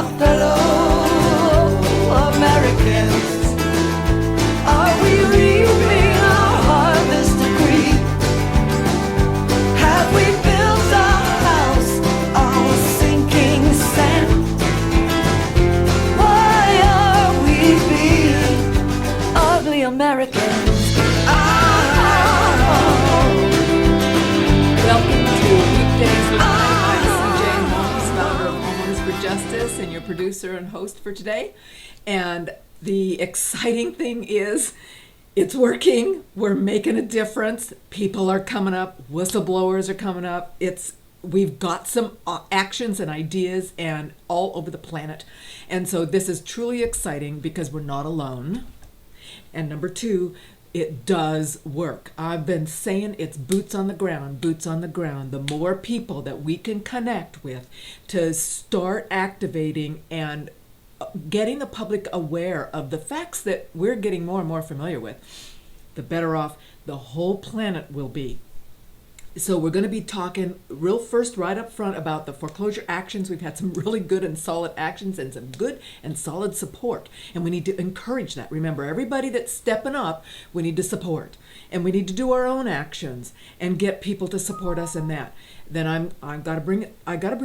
my fellow Americans? Are we reaping our harvest of greed? Have we built our house on sinking sand? Why are we being ugly Americans? Welcome to Weekdays with CJ Holmes, founder of Homeowners for Justice, and your producer and host for today. And the exciting thing is, it's working. We're making a difference. People are coming up. Whistleblowers are coming up. We've got some actions and ideas and all over the planet. And so this is truly exciting because we're not alone. And number two, it does work. I've been saying it's boots on the ground, boots on the ground. The more people that we can connect with to start activating and getting the public aware of the facts that we're getting more and more familiar with, the better off the whole planet will be. So we're going to be talking real first right up front about the foreclosure actions. We've had some really good and solid actions and some good and solid support. And we need to encourage that. Remember, everybody that's stepping up, we need to support. And we need to do our own actions and get people to support us in that. Then I got to bring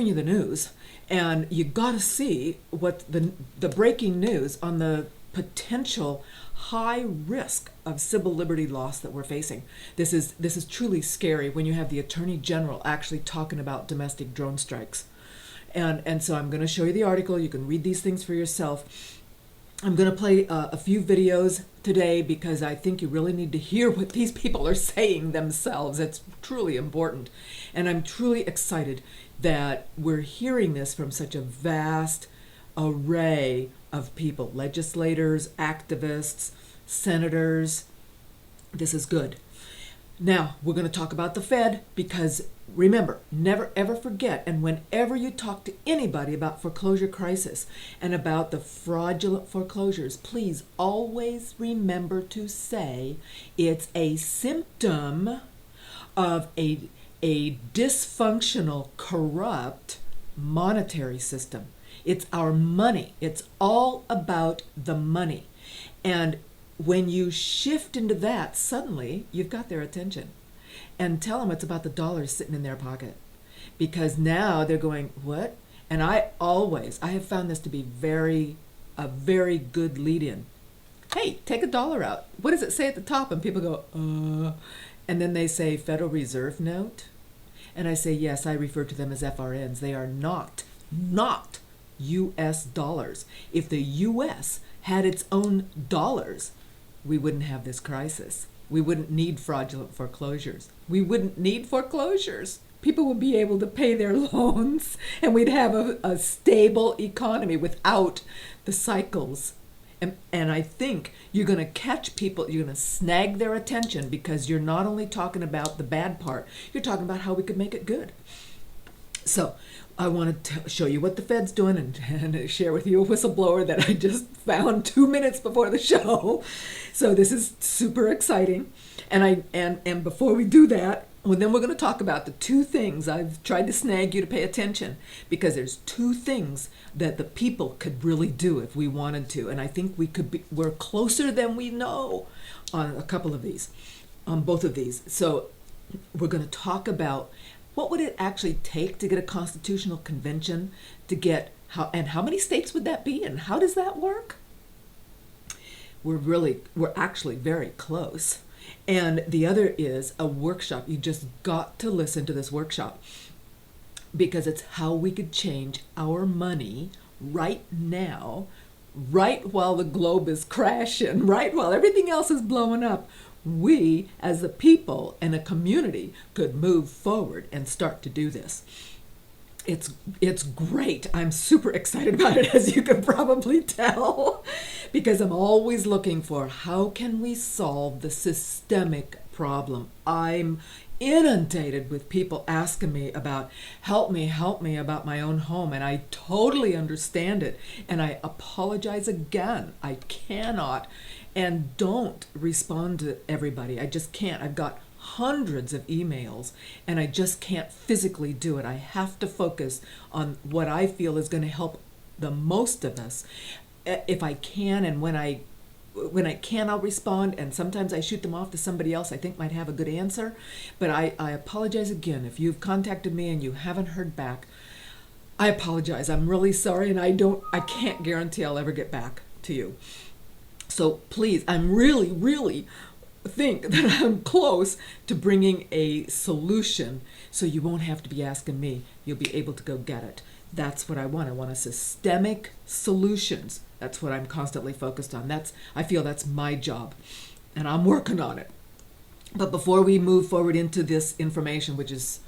you the news. And you got to see what the breaking news on the potential high risk of civil liberty loss that we're facing. This is truly scary when you have the Attorney General actually talking about domestic drone strikes. And so I'm going to show you the article. You can read these things for yourself. I'm going to play a few videos today because I think you really need to hear what these people are saying themselves. It's truly important. And I'm truly excited that we're hearing this from such a vast array of people, legislators, activists, senators. This is good. Now, we're going to talk about the Fed because remember, never ever forget, and whenever you talk to anybody about foreclosure crisis and about the fraudulent foreclosures, please always remember to say it's a symptom of a dysfunctional, corrupt monetary system. It's our money. It's all about the money. And when you shift into that, suddenly you've got their attention. And tell them it's about the dollars sitting in their pocket. Because now they're going, what? And I have found this to be a very good lead-in. Hey, take $1 out. What does it say at the top? And people go, And then they say Federal Reserve note. And I say, yes, I refer to them as FRNs. They are not U.S. dollars. If the U.S. had its own dollars, we wouldn't have this crisis. We wouldn't need fraudulent foreclosures. We wouldn't need foreclosures. People would be able to pay their loans, and we'd have a stable economy without the cycles. And I think you're going to catch people, you're going to snag their attention because you're not only talking about the bad part, you're talking about how we could make it good. So I want to show you what the Fed's doing and share with you a whistleblower that I just found 2 minutes before the show. So this is super exciting. And before we do that, well, then we're going to talk about the two things I've tried to snag you to pay attention, because there's two things that the people could really do if we wanted to. And I think we're closer than we know on a couple of these, on both of these. So we're going to talk about what would it actually take to get a constitutional convention to get how many states would that be, and how does that work? We're actually very close. And the other is a workshop. You just got to listen to this workshop because it's how we could change our money right now, right while the globe is crashing, right while everything else is blowing up. We, as a people and a community, could move forward and start to do this. It's great. I'm super excited about it, as you can probably tell, because I'm always looking for how can we solve the systemic problem. I'm inundated with people asking me about help me about my own home, and I totally understand it, and I apologize again. I cannot and don't respond to everybody. I just can't. I've got hundreds of emails and I just can't physically do it. I have to focus on what I feel is going to help the most of us. If I can, and when I can, I'll respond, and sometimes I shoot them off to somebody else I think might have a good answer. But I apologize again if you've contacted me and you haven't heard back. I apologize. I'm really sorry, and I can't guarantee I'll ever get back to you. So please, I'm really think that I'm close to bringing a solution, so you won't have to be asking me. You'll be able to go get it. That's what I want. I want a systemic solutions. That's what I'm constantly focused on. I feel that's my job, and I'm working on it. But before we move forward into this information, which is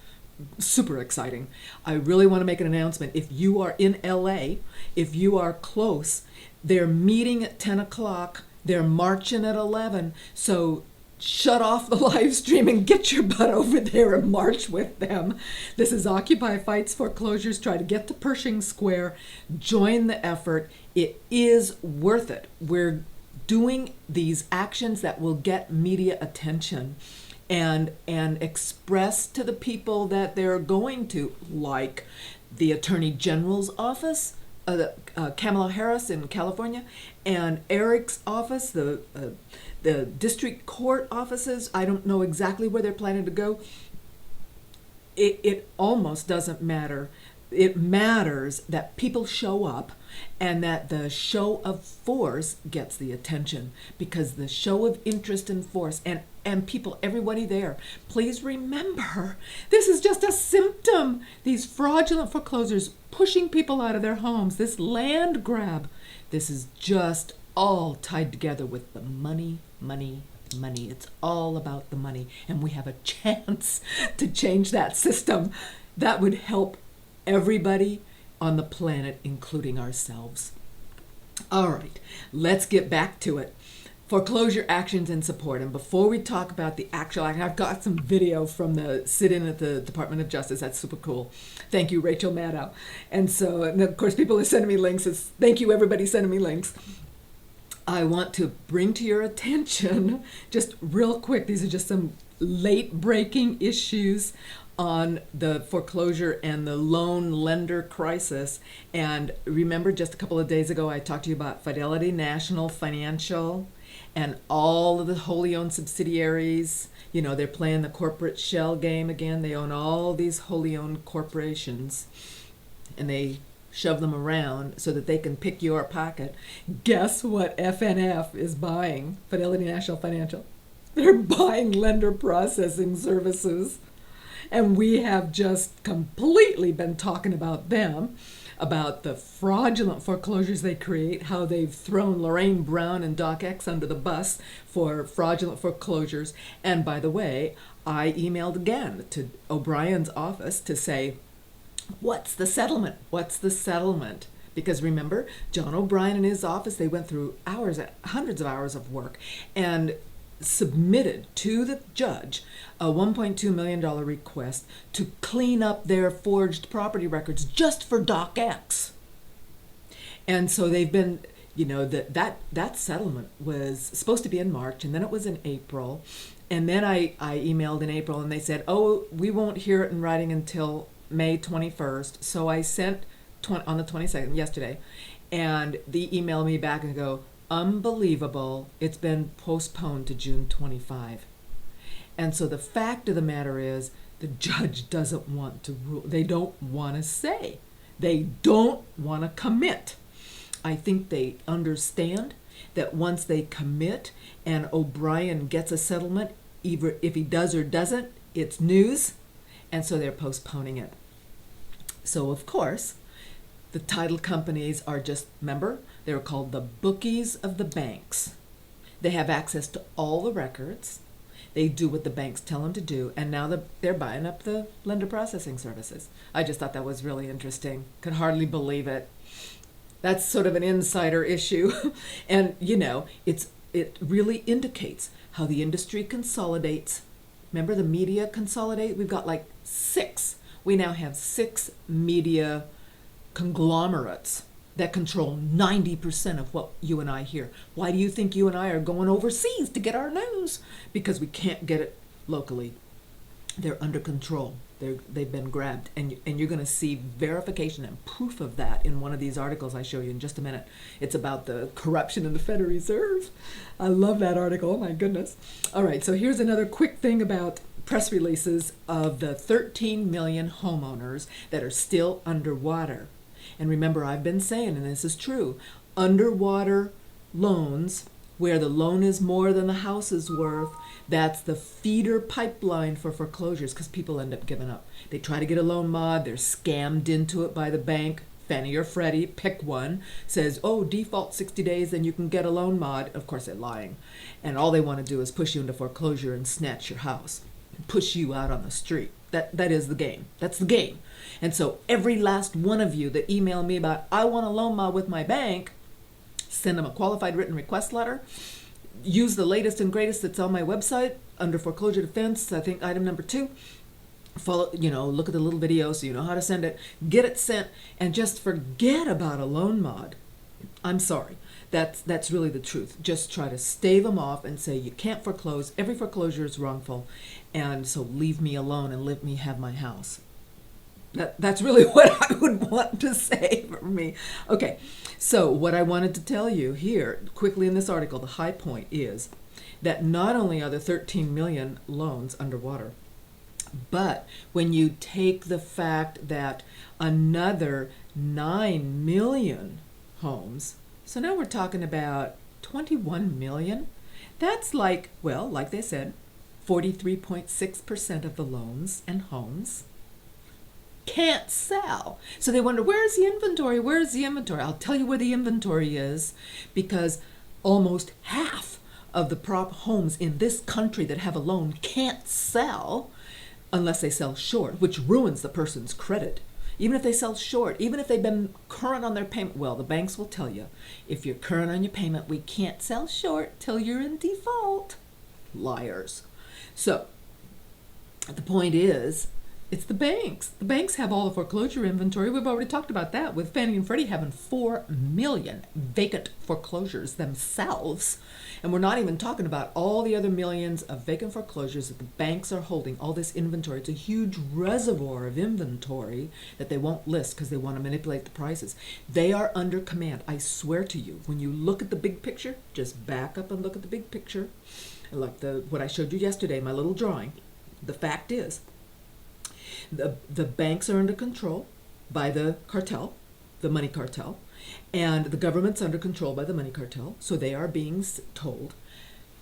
super exciting, I really want to make an announcement. If you are in LA, if you are close, they're meeting at 10 o'clock. They're marching at 11. So shut off the live stream and get your butt over there and march with them. This is Occupy Fights Foreclosures. Try to get to Pershing Square. Join the effort. It is worth it. We're doing these actions that will get media attention and express to the people that they're going to, like the Attorney General's office, Kamala Harris in California, and Eric's office, the district court offices. I don't know exactly where they're planning to go. It almost doesn't matter. It matters that people show up and that the show of force gets the attention, because the show of interest and force and people, everybody there, please remember, this is just a symptom. These fraudulent foreclosures pushing people out of their homes, this land grab, this is just all tied together with the money. It's all about the money, and we have a chance to change that system. That would help everybody on the planet, including ourselves. All right, let's get back to it. Foreclosure actions and support. And before we talk about the actual action, I've got some video from the sit-in at the Department of Justice. That's super cool. Thank you, Rachel Maddow. And of course, people are sending me links. Thank you, everybody sending me links. I want to bring to your attention, just real quick, these are just some late-breaking issues on the foreclosure and the loan lender crisis. And remember, just a couple of days ago, I talked to you about Fidelity National Financial and all of the wholly owned subsidiaries. You know, they're playing the corporate shell game again. They own all these wholly owned corporations, and they shove them around so that they can pick your pocket. Guess what FNF is buying? Fidelity National Financial. They're buying lender processing services. And we have just completely been talking about them, about the fraudulent foreclosures they create, how they've thrown Lorraine Brown and Doc X under the bus for fraudulent foreclosures. And by the way, I emailed again to O'Brien's office to say, what's the settlement? What's the settlement? Because remember, John O'Brien and his office, they went through hundreds of hours of work and submitted to the judge a $1.2 million request to clean up their forged property records just for Doc X. And so they've been, you know, that settlement was supposed to be in March, and then it was in April. And then I emailed in April, and they said, oh, we won't hear it in writing until May 21st. So I sent on the 22nd, yesterday, and they emailed me back and go, unbelievable, it's been postponed to June 25. And so the fact of the matter is, the judge doesn't want to rule. They don't want to say. They don't want to commit. I think they understand that once they commit and O'Brien gets a settlement, either if he does or doesn't, it's news. And so they're postponing it. So of course, the title companies are just, remember, they're called the bookies of the banks. They have access to all the records. They do what the banks tell them to do, and now they're buying up the lender processing services. I just thought that was really interesting. Could hardly believe it. That's sort of an insider issue. And, you know, it really indicates how the industry consolidates. Remember the media consolidate? We've got like 6. We now have 6 media conglomerates that control 90% of what you and I hear. Why do you think you and I are going overseas to get our news? Because we can't get it locally. They're under control. They've been grabbed, and you're going to see verification and proof of that in one of these articles I show you in just a minute. It's about the corruption in the Federal Reserve. I love that article. Oh my goodness. All right, so here's another quick thing about press releases of the 13 million homeowners that are still underwater. And remember, I've been saying, and this is true, underwater loans where the loan is more than the house is worth, that's the feeder pipeline for foreclosures, because people end up giving up. They try to get a loan mod, they're scammed into it by the bank, Fannie or Freddie, pick one, says, oh, default 60 days, then you can get a loan mod. Of course, they're lying. And all they want to do is push you into foreclosure and snatch your house, push you out on the street. That is the game. That's the game. And so every last one of you that email me about, I want a loan mod with my bank, send them a qualified written request letter. Use the latest and greatest that's on my website under foreclosure defense, I think item number 2. Follow, look at the little video so you know how to send it. Get it sent, and just forget about a loan mod. I'm sorry. That's really the truth. Just try to stave them off and say you can't foreclose. Every foreclosure is wrongful, and so leave me alone and let me have my house. That's really what I would want to say for me. Okay, so what I wanted to tell you here quickly in this article, the high point is that not only are there 13 million loans underwater, but when you take the fact that another 9 million homes, so now we're talking about 21 million, that's like they said, 43.6% of the loans and homes can't sell. So they wonder, where's the inventory? Where's the inventory? I'll tell you where the inventory is, because almost half of the prop homes in this country that have a loan can't sell unless they sell short, which ruins the person's credit. Even if they sell short, even if they've been current on their payment, well, the banks will tell you, if you're current on your payment, we can't sell short till you're in default. Liars. So the point is, it's the banks. The banks have all the foreclosure inventory. We've already talked about that, with Fannie and Freddie having 4 million vacant foreclosures themselves. And we're not even talking about all the other millions of vacant foreclosures that the banks are holding, all this inventory. It's a huge reservoir of inventory that they won't list because they want to manipulate the prices. They are under command. I swear to you, when you look at the big picture, just back up and look at the big picture. Like what I showed you yesterday, my little drawing. The fact is, the banks are under control by the cartel, the money cartel, and the government's under control by the money cartel. So they are being told,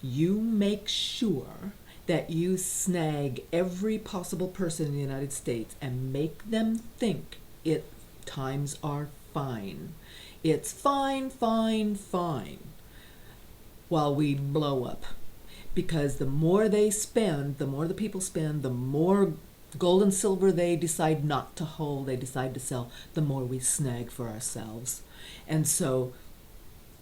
you make sure that you snag every possible person in the United States and make them think times are fine. It's fine, fine, fine, while we blow up. Because the more they spend, the more the people spend, the more gold and silver they decide not to hold, they decide to sell, the more we snag for ourselves. And so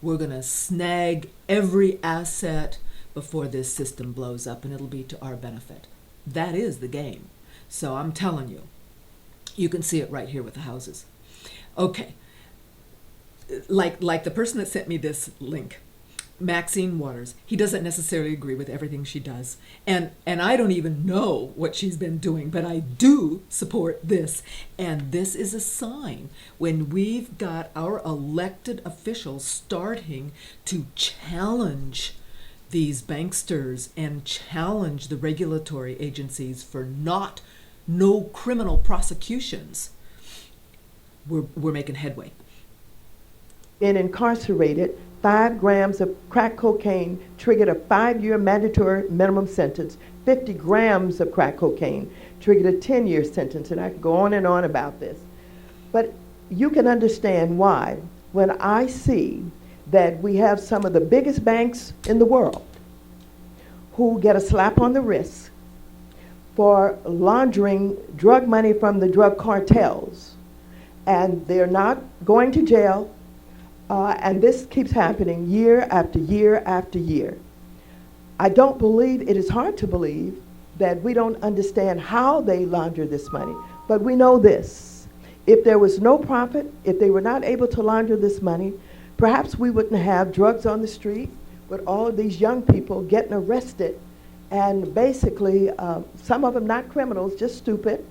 we're going to snag every asset before this system blows up, and it'll be to our benefit. That is the game. So I'm telling you, you can see it right here with the houses. Okay, like the person that sent me this link, Maxine Waters, he doesn't necessarily agree with everything she does. And I don't even know what she's been doing, but I do support this. And this is a sign when we've got our elected officials starting to challenge these banksters and challenge the regulatory agencies for no criminal prosecutions. We're making headway. Been incarcerated, 5 grams of crack cocaine triggered a 5-year mandatory minimum sentence. 50 grams of crack cocaine triggered a 10-year sentence, and I could go on and on about this. But you can understand why when I see that we have some of the biggest banks in the world who get a slap on the wrist for laundering drug money from the drug cartels, and they're not going to jail. And this keeps happening year after year after year. I don't believe, it is hard to believe that we don't understand how they launder this money. But we know this. If there was no profit, if they were not able to launder this money, perhaps we wouldn't have drugs on the street with all of these young people getting arrested. And basically, some of them not criminals, just stupid,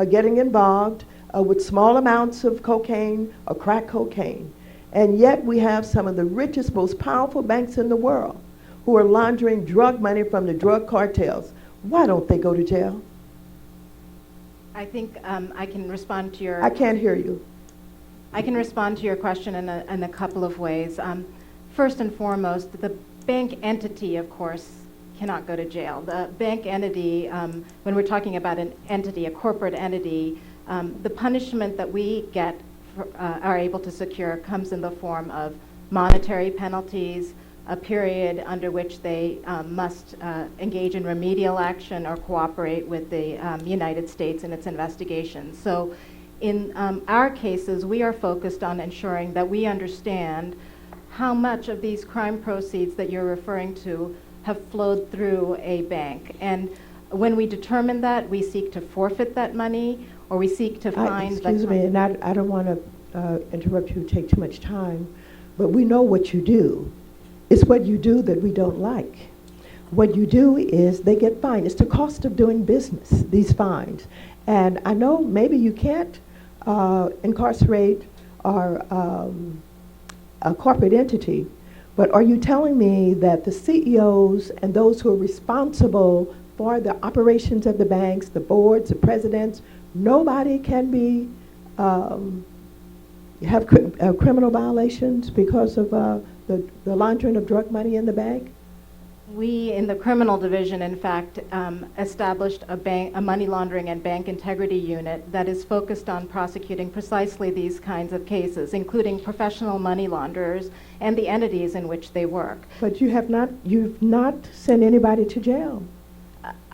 getting involved with small amounts of cocaine or crack cocaine. And yet we have some of the richest, most powerful banks in the world who are laundering drug money from the drug cartels. Why don't they go to jail? I think I can respond to your... I can't hear you. I can respond to your question in a couple of ways. First and foremost, the bank entity, of course, cannot go to jail. The bank entity, when we're talking about an entity, a corporate entity, the punishment that we get, are able to secure, comes in the form of monetary penalties, a period under which they must engage in remedial action or cooperate with the United States in its investigations. So in our cases, we are focused on ensuring that we understand how much of these crime proceeds that you're referring to have flowed through a bank. And when we determine that, we seek to forfeit that money, or we seek to find... Excuse me, and I don't want to interrupt you, take too much time, but we know what you do. It's what you do that we don't like. What you do is they get fined. It's the cost of doing business, these fines. And I know maybe you can't incarcerate or a corporate entity, but are you telling me that the CEOs and those who are responsible for the operations of the banks, the boards, the presidents, nobody can be have criminal violations because of the laundering of drug money in the bank? We, in the criminal division, in fact, established a money laundering and bank integrity unit that is focused on prosecuting precisely these kinds of cases, including professional money launderers and the entities in which they work. But you've not sent anybody to jail.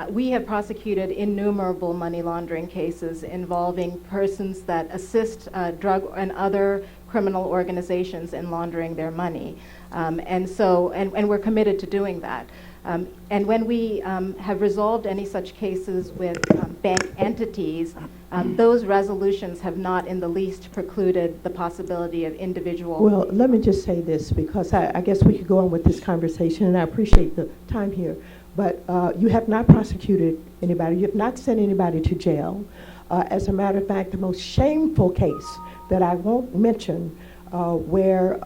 We have prosecuted innumerable money laundering cases involving persons that assist drug and other criminal organizations in laundering their money. And we're committed to doing that. And when we have resolved any such cases with bank entities, those resolutions have not in the least precluded the possibility of individual... Well, let me just say this, because I guess we could go on with this conversation, and I appreciate the time here. But you have not prosecuted anybody. You have not sent anybody to jail. As a matter of fact, the most shameful case that I won't mention, where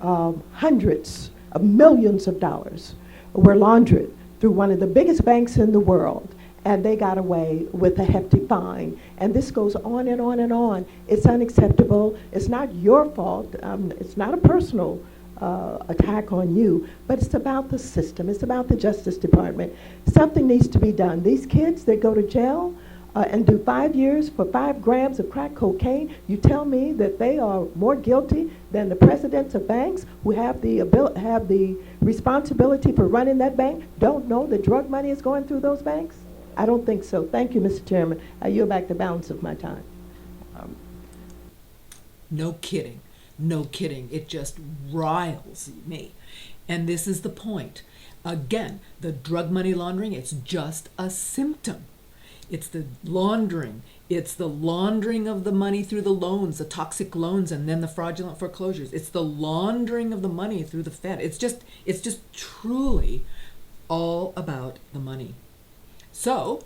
hundreds of millions of dollars were laundered through one of the biggest banks in the world, and they got away with a hefty fine. And this goes on and on and on. It's unacceptable. It's not your fault. It's not a personal attack on you, but it's about the system. It's about the Justice Department. Something needs to be done. These kids that go to jail and do 5 years for 5 grams of crack cocaine, you tell me that they are more guilty than the presidents of banks who have the responsibility for running that bank, don't know that drug money is going through those banks? I don't think so. Thank you, Mr. Chairman. I yield back the balance of my time. No kidding. No kidding. It just riles me. And this is the point. Again, the drug money laundering, it's just a symptom. It's the laundering. It's the laundering of the money through the loans, the toxic loans, and then the fraudulent foreclosures. It's the laundering of the money through the Fed. It's just truly all about the money. So,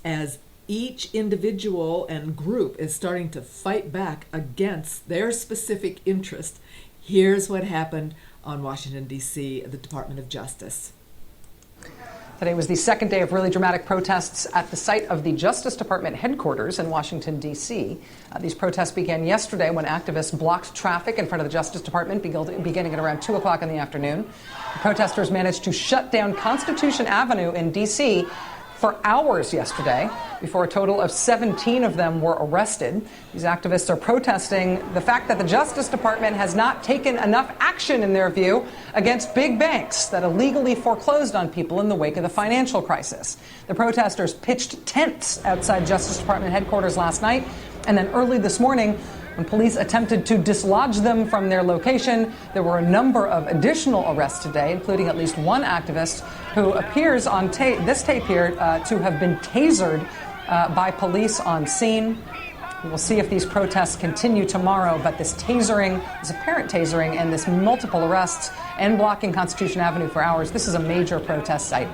as each individual and group is starting to fight back against their specific interest, here's what happened on Washington, D.C., the Department of Justice. Today was the second day of really dramatic protests at the site of the Justice Department headquarters in Washington, D.C. These protests began yesterday when activists blocked traffic in front of the Justice Department beginning at around 2 o'clock in the afternoon. The protesters managed to shut down Constitution Avenue in D.C. for hours yesterday before a total of 17 of them were arrested. These activists are protesting the fact that the Justice Department has not taken enough action, in their view, against big banks that illegally foreclosed on people in the wake of the financial crisis. The protesters pitched tents outside Justice Department headquarters last night, and then early this morning, when police attempted to dislodge them from their location, there were a number of additional arrests today, including at least one activist who appears on this tape here to have been tasered by police on scene. We'll see if these protests continue tomorrow, but this tasering, this apparent tasering, and this multiple arrests and blocking Constitution Avenue for hours, this is a major protest site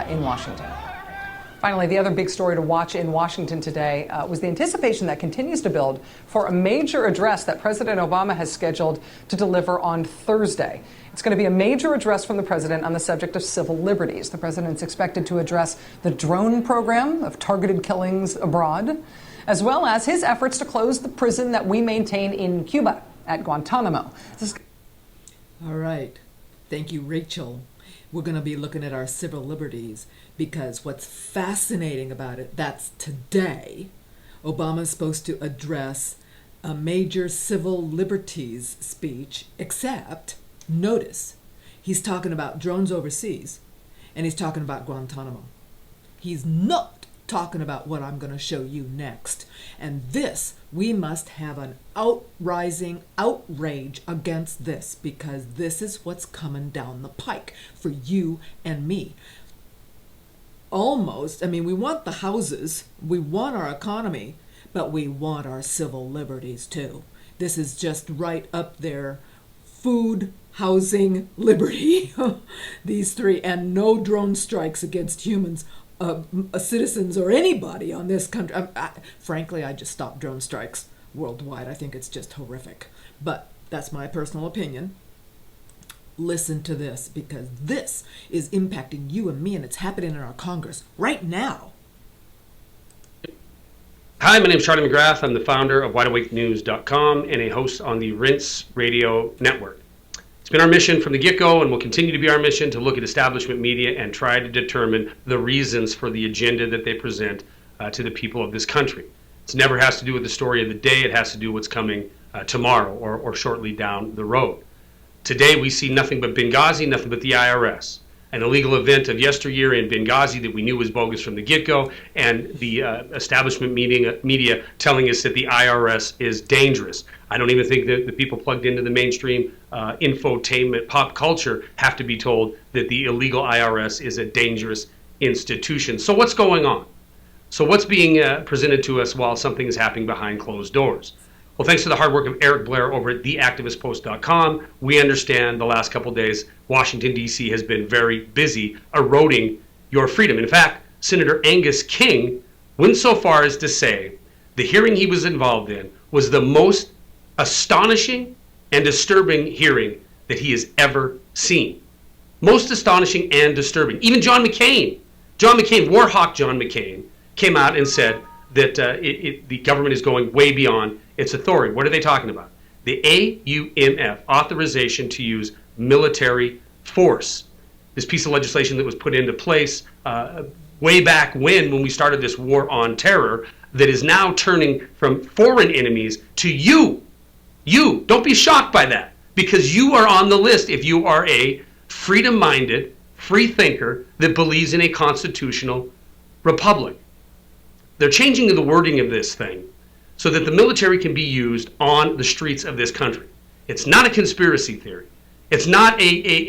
in Washington. Finally, the other big story to watch in Washington today was the anticipation that continues to build for a major address that President Obama has scheduled to deliver on Thursday. It's going to be a major address from the president on the subject of civil liberties. The president's expected to address the drone program of targeted killings abroad, as well as his efforts to close the prison that we maintain in Cuba at Guantanamo. All right. Thank you, Rachel. We're going to be looking at our civil liberties because what's fascinating about it, that's today. Obama's supposed to address a major civil liberties speech, except, notice, he's talking about drones overseas and he's talking about Guantanamo. He's not talking about what I'm going to show you next. And this, we must have an outrage against this, because this is what's coming down the pike for you and me. Almost, I mean, we want the houses, we want our economy, but we want our civil liberties too. This is just right up there. Food, housing, liberty, these three, and no drone strikes against humans. Citizens or anybody on this country. Frankly, I just stopped drone strikes worldwide. I think it's just horrific. But that's my personal opinion. Listen to this, because this is impacting you and me, and it's happening in our Congress right now. Hi, my name is Charlie McGrath. I'm the founder of WideAwakeNews.com and a host on the Rinse Radio Network. It's been our mission from the get-go, and will continue to be our mission, to look at establishment media and try to determine the reasons for the agenda that they present to the people of this country. It never has to do with the story of the day. It has to do with what's coming tomorrow or shortly down the road. Today we see nothing but Benghazi, nothing but the IRS. An illegal event of yesteryear in Benghazi that we knew was bogus from the get-go, and the establishment media telling us that the IRS is dangerous. I don't even think that the people plugged into the mainstream infotainment pop culture have to be told that the illegal IRS is a dangerous institution. So what's going on? So what's being presented to us while something is happening behind closed doors? Well, thanks to the hard work of Eric Blair over at theactivistpost.com, we understand the last couple days Washington, D.C. has been very busy eroding your freedom. In fact, Senator Angus King went so far as to say the hearing he was involved in was the most astonishing and disturbing hearing that he has ever seen. Most astonishing and disturbing. Even John McCain, Warhawk John McCain, came out and said that the government is going way beyond its authority. What are they talking about? The AUMF, authorization to use military force. This piece of legislation that was put into place way back when we started this war on terror, that is now turning from foreign enemies to you. You, don't be shocked by that, because you are on the list if you are a freedom-minded, free thinker that believes in a constitutional republic. They're changing the wording of this thing so that the military can be used on the streets of this country. It's not a conspiracy theory. It's not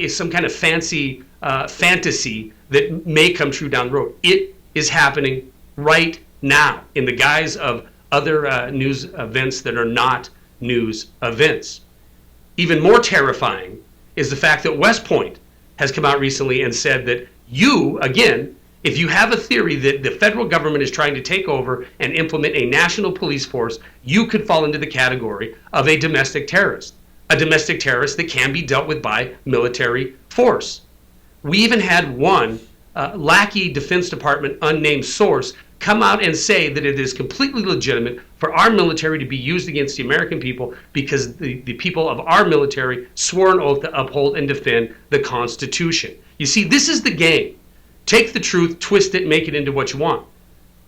some kind of fancy fantasy that may come true down the road. It is happening right now in the guise of other news events that are not news events. Even more terrifying is the fact that West Point has come out recently and said that you, again, if you have a theory that the federal government is trying to take over and implement a national police force, you could fall into the category of a domestic terrorist that can be dealt with by military force. We even had one lackey Defense Department unnamed source come out and say that it is completely legitimate for our military to be used against the American people because the people of our military swore an oath to uphold and defend the Constitution. You see, this is the game. Take the truth, twist it, make it into what you want.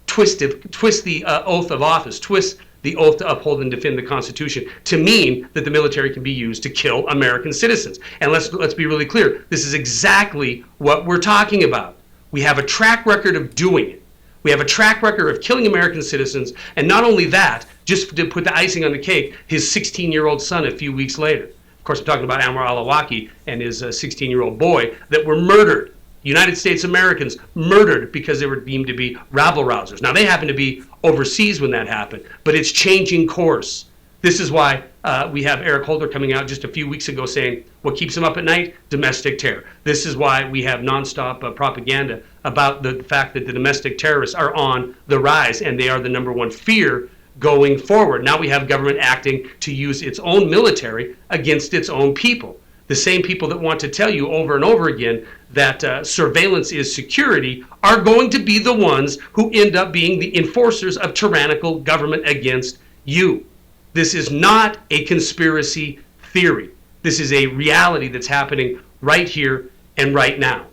Twist the oath of office, twist the oath to uphold and defend the Constitution to mean that the military can be used to kill American citizens. And let's be really clear, this is exactly what we're talking about. We have a track record of doing it. We have a track record of killing American citizens, and not only that, just to put the icing on the cake, his 16-year-old son a few weeks later. Of course, I'm talking about Anwar al-Awlaki and his 16-year-old boy that were murdered. United States Americans murdered because they were deemed to be rabble-rousers. Now, they happened to be overseas when that happened, but it's changing course. This is why we have Eric Holder coming out just a few weeks ago saying what keeps him up at night? Domestic terror. This is why we have nonstop propaganda about the fact that the domestic terrorists are on the rise, and they are the number one fear going forward. Now we have government acting to use its own military against its own people. The same people that want to tell you over and over again that surveillance is security are going to be the ones who end up being the enforcers of tyrannical government against you. This is not a conspiracy theory. This is a reality that's happening right here and right now.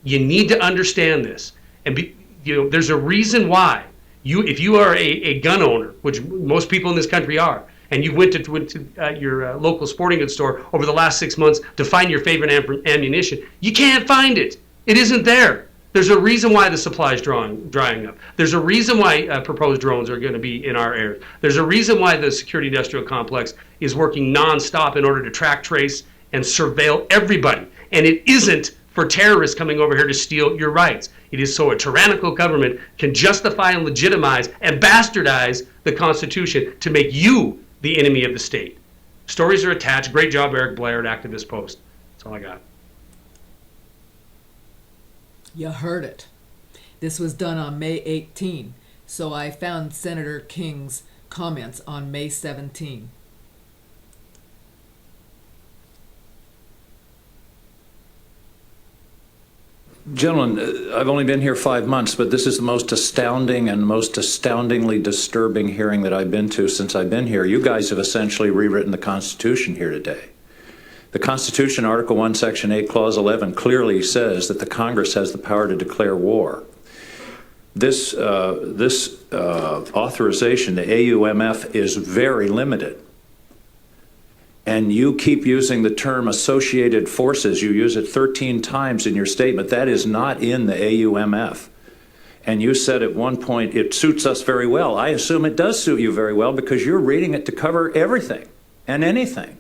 You need to understand this. And there's a reason why if you are a gun owner, which most people in this country are, and you went to your local sporting goods store over the last 6 months to find your favorite ammunition, you can't find it. It isn't there. There's a reason why the supply is drying up. There's a reason why proposed drones are going to be in our air. There's a reason why the security industrial complex is working nonstop in order to track, trace, and surveil everybody. And it isn't for terrorists coming over here to steal your rights. It is so a tyrannical government can justify and legitimize and bastardize the Constitution to make you the enemy of the state. Stories are attached. Great job, Eric Blair at Activist Post. That's all I got. You heard it. This was done on May 18, so I found Senator King's comments on May 17. Gentlemen, I've only been here 5 months, but this is the most astounding and most astoundingly disturbing hearing that I've been to since I've been here. You guys have essentially rewritten the Constitution here today. The Constitution, Article 1, Section 8, Clause 11, clearly says that the Congress has the power to declare war. This authorization, the AUMF, is very limited. And you keep using the term associated forces. You use it 13 times in your statement. That is not in the AUMF. And you said at one point, it suits us very well. I assume it does suit you very well because you're reading it to cover everything and anything.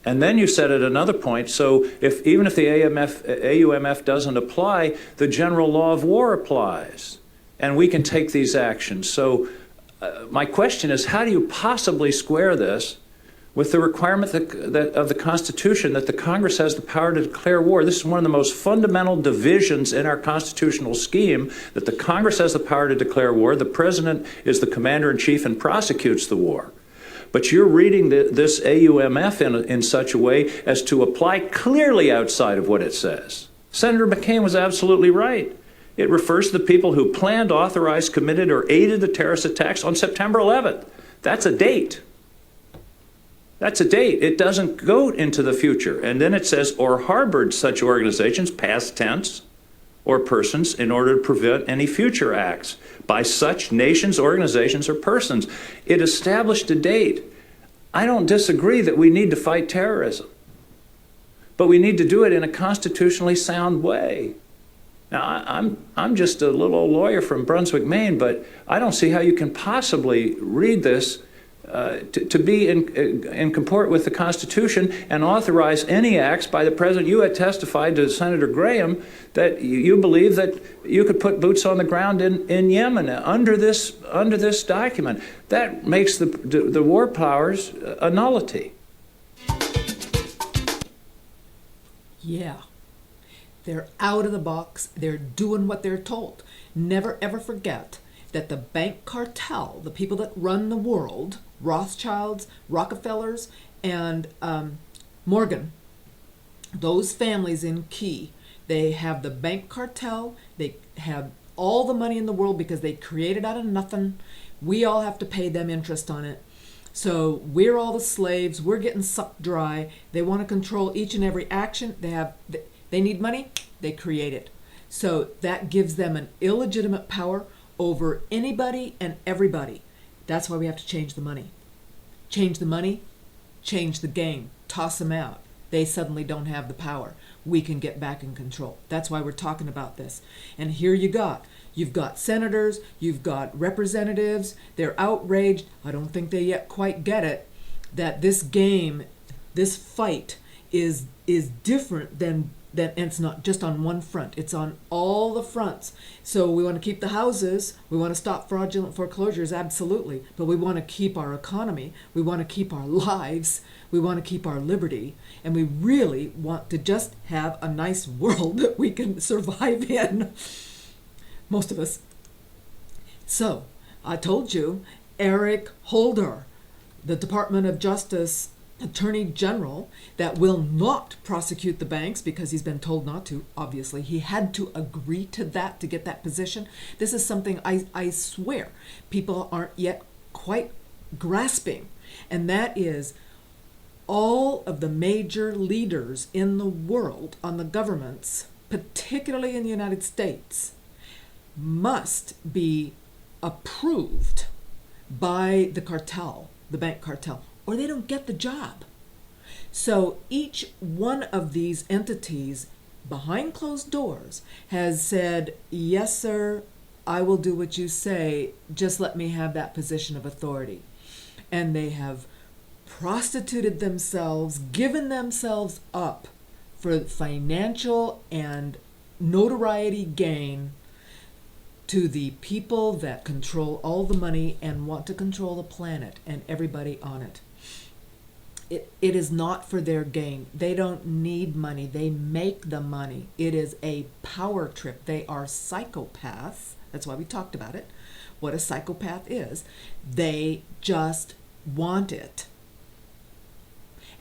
And then you said at another point, so even if the AUMF doesn't apply, the general law of war applies. And we can take these actions. So my question is, how do you possibly square this with the requirement of the Constitution that the Congress has the power to declare war? This is one of the most fundamental divisions in our constitutional scheme, that the Congress has the power to declare war. The President is the commander-in-chief and prosecutes the war. But you're reading this AUMF in such a way as to apply clearly outside of what it says. Senator McCain was absolutely right. It refers to the people who planned, authorized, committed, or aided the terrorist attacks on September 11th. That's a date. That's a date. It doesn't go into the future. And then it says, or harbored such organizations, past tense, or persons in order to prevent any future acts by such nations, organizations, or persons. It established a date. I don't disagree that we need to fight terrorism, but we need to do it in a constitutionally sound way. Now, I'm just a little old lawyer from Brunswick, Maine, but I don't see how you can possibly read this to be in comport with the Constitution and authorize any acts by the President. You had testified to Senator Graham that you believe that you could put boots on the ground in Yemen under this document. That makes the war powers a nullity. Yeah. They're out of the box. They're doing what they're told. Never ever forget that the bank cartel, the people that run the world, Rothschilds, Rockefellers, and Morgan, those families in Key, they have the bank cartel. They have all the money in the world because they created out of nothing. We all have to pay them interest on it. So we're all the slaves. We're getting sucked dry. They want to control each and every action. They need money. They create it. So that gives them an illegitimate power over anybody and everybody. That's why we have to change the money. Change the money, change the game, toss them out. They suddenly don't have the power. We can get back in control. That's why we're talking about this. And here you've got senators, you've got representatives, they're outraged. I don't think they yet quite get it, that this game, this fight is different than then, and it's not just on one front, it's on all the fronts. So we want to keep the houses, we want to stop fraudulent foreclosures, absolutely, but we want to keep our economy, we want to keep our lives, we want to keep our liberty, and we really want to just have a nice world that we can survive in, most of us. So I told you, Eric Holder, the Department of Justice Attorney General, that will not prosecute the banks because he's been told not to. Obviously, he had to agree to that to get that position. This is something I swear people aren't yet quite grasping, and that is all of the major leaders in the world on the governments, particularly in the United States, must be approved by the cartel, the bank cartel, or they don't get the job. So each one of these entities behind closed doors has said, yes, sir, I will do what you say, just let me have that position of authority. And they have prostituted themselves, given themselves up for financial and notoriety gain to the people that control all the money and want to control the planet and everybody on it. It is not for their gain. They don't need money. They make the money. It is a power trip. They are psychopaths. That's why we talked about it, what a psychopath is. They just want it.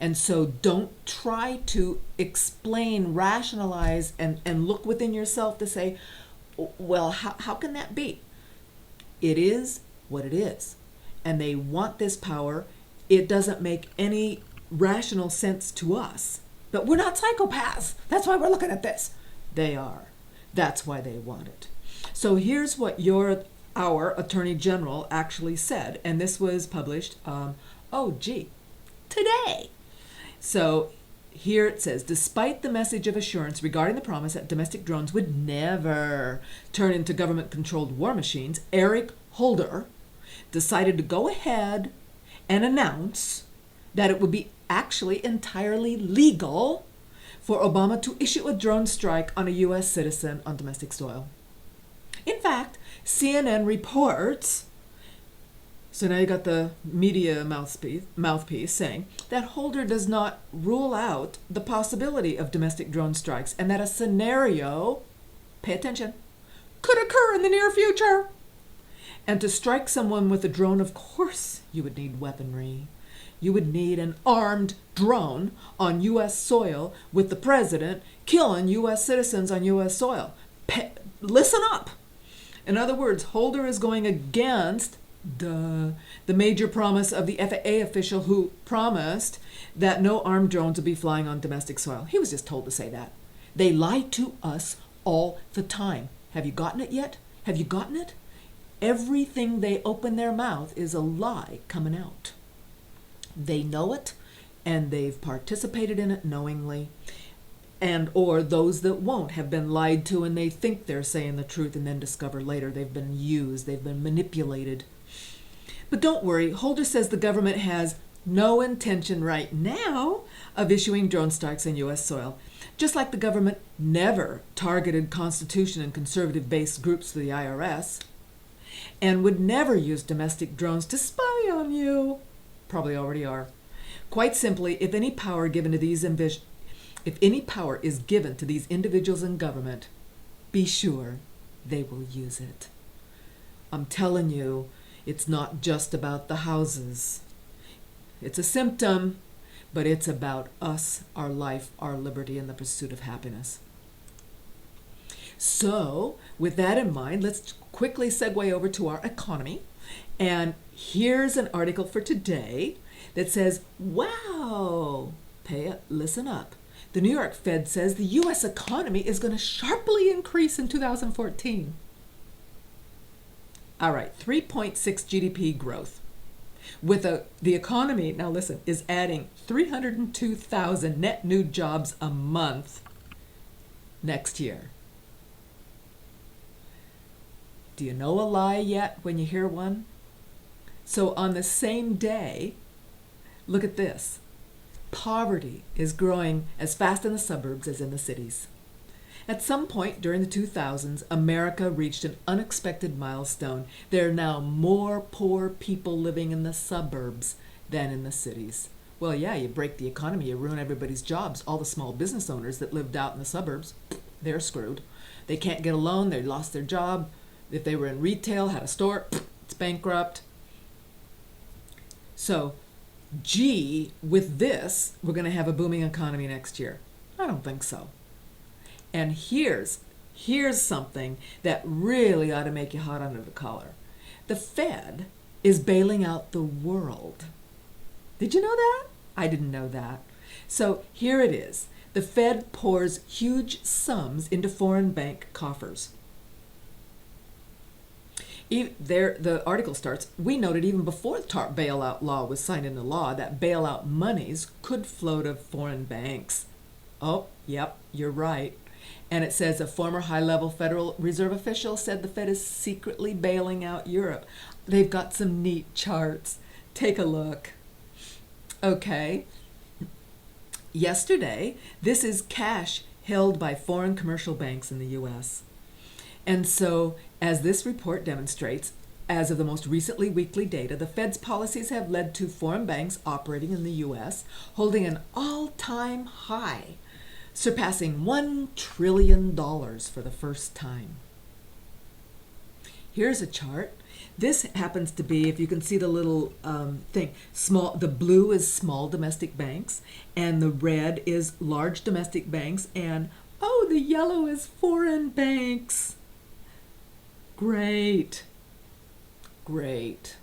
And so don't try to explain, rationalize, and look within yourself to say, well, how can that be? It is what it is. And they want this power. It doesn't make any rational sense to us. But we're not psychopaths. That's why we're looking at this. They are. That's why they want it. So here's what our Attorney General actually said. And this was published, today. So here it says, despite the message of assurance regarding the promise that domestic drones would never turn into government-controlled war machines, Eric Holder decided to go ahead and announce that it would be actually entirely legal for Obama to issue a drone strike on a U.S. citizen on domestic soil. In fact, CNN reports, so now you got the media mouthpiece saying that Holder does not rule out the possibility of domestic drone strikes and that a scenario, pay attention, could occur in the near future. And to strike someone with a drone, of course, you would need weaponry. You would need an armed drone on U.S. soil with the president killing U.S. citizens on U.S. soil. Listen up. In other words, Holder is going against the major promise of the FAA official who promised that no armed drones would be flying on domestic soil. He was just told to say that. They lie to us all the time. Have you gotten it yet? Have you gotten it? Everything they open their mouth is a lie coming out. They know it, and they've participated in it knowingly. And or those that won't have been lied to and they think they're saying the truth and then discover later they've been used, they've been manipulated. But don't worry, Holder says the government has no intention right now of issuing drone strikes on U.S. soil, just like the government never targeted Constitution and conservative-based groups for the IRS, and would never use domestic drones to spy on you. Probably already are. Quite simply, if any power is given to these individuals in government, be sure they will use it. I'm telling you, it's not just about the houses. It's a symptom, but it's about us, our life, our liberty, and the pursuit of happiness. So, with that in mind, let's quickly segue over to our economy. And here's an article for today that says, wow, listen up. The New York Fed says the U.S. economy is going to sharply increase in 2014. All right, 3.6 GDP growth. With the economy, now listen, is adding 302,000 net new jobs a month next year. Do you know a lie yet when you hear one? So on the same day, look at this. Poverty is growing as fast in the suburbs as in the cities. At some point during the 2000s, America reached an unexpected milestone. There are now more poor people living in the suburbs than in the cities. Well, yeah, you break the economy, you ruin everybody's jobs. All the small business owners that lived out in the suburbs, they're screwed. They can't get a loan, they lost their job. If they were in retail, had a store, it's bankrupt. So, gee, with this, we're going to have a booming economy next year. I don't think so. And here's something that really ought to make you hot under the collar. The Fed is bailing out the world. Did you know that? I didn't know that. So here it is. The Fed pours huge sums into foreign bank coffers. The article starts, we noted even before the TARP bailout law was signed into law that bailout monies could flow to foreign banks. Oh, yep, you're right. And it says a former high-level Federal Reserve official said the Fed is secretly bailing out Europe. They've got some neat charts. Take a look. Okay. Yesterday, this is cash held by foreign commercial banks in the U.S. And so, as this report demonstrates, as of the most recently weekly data, the Fed's policies have led to foreign banks operating in the U.S. holding an all-time high, surpassing $1 trillion for the first time. Here's a chart. This happens to be, if you can see the little thing, the blue is small domestic banks, and the red is large domestic banks, and oh, the yellow is foreign banks. Great. Great.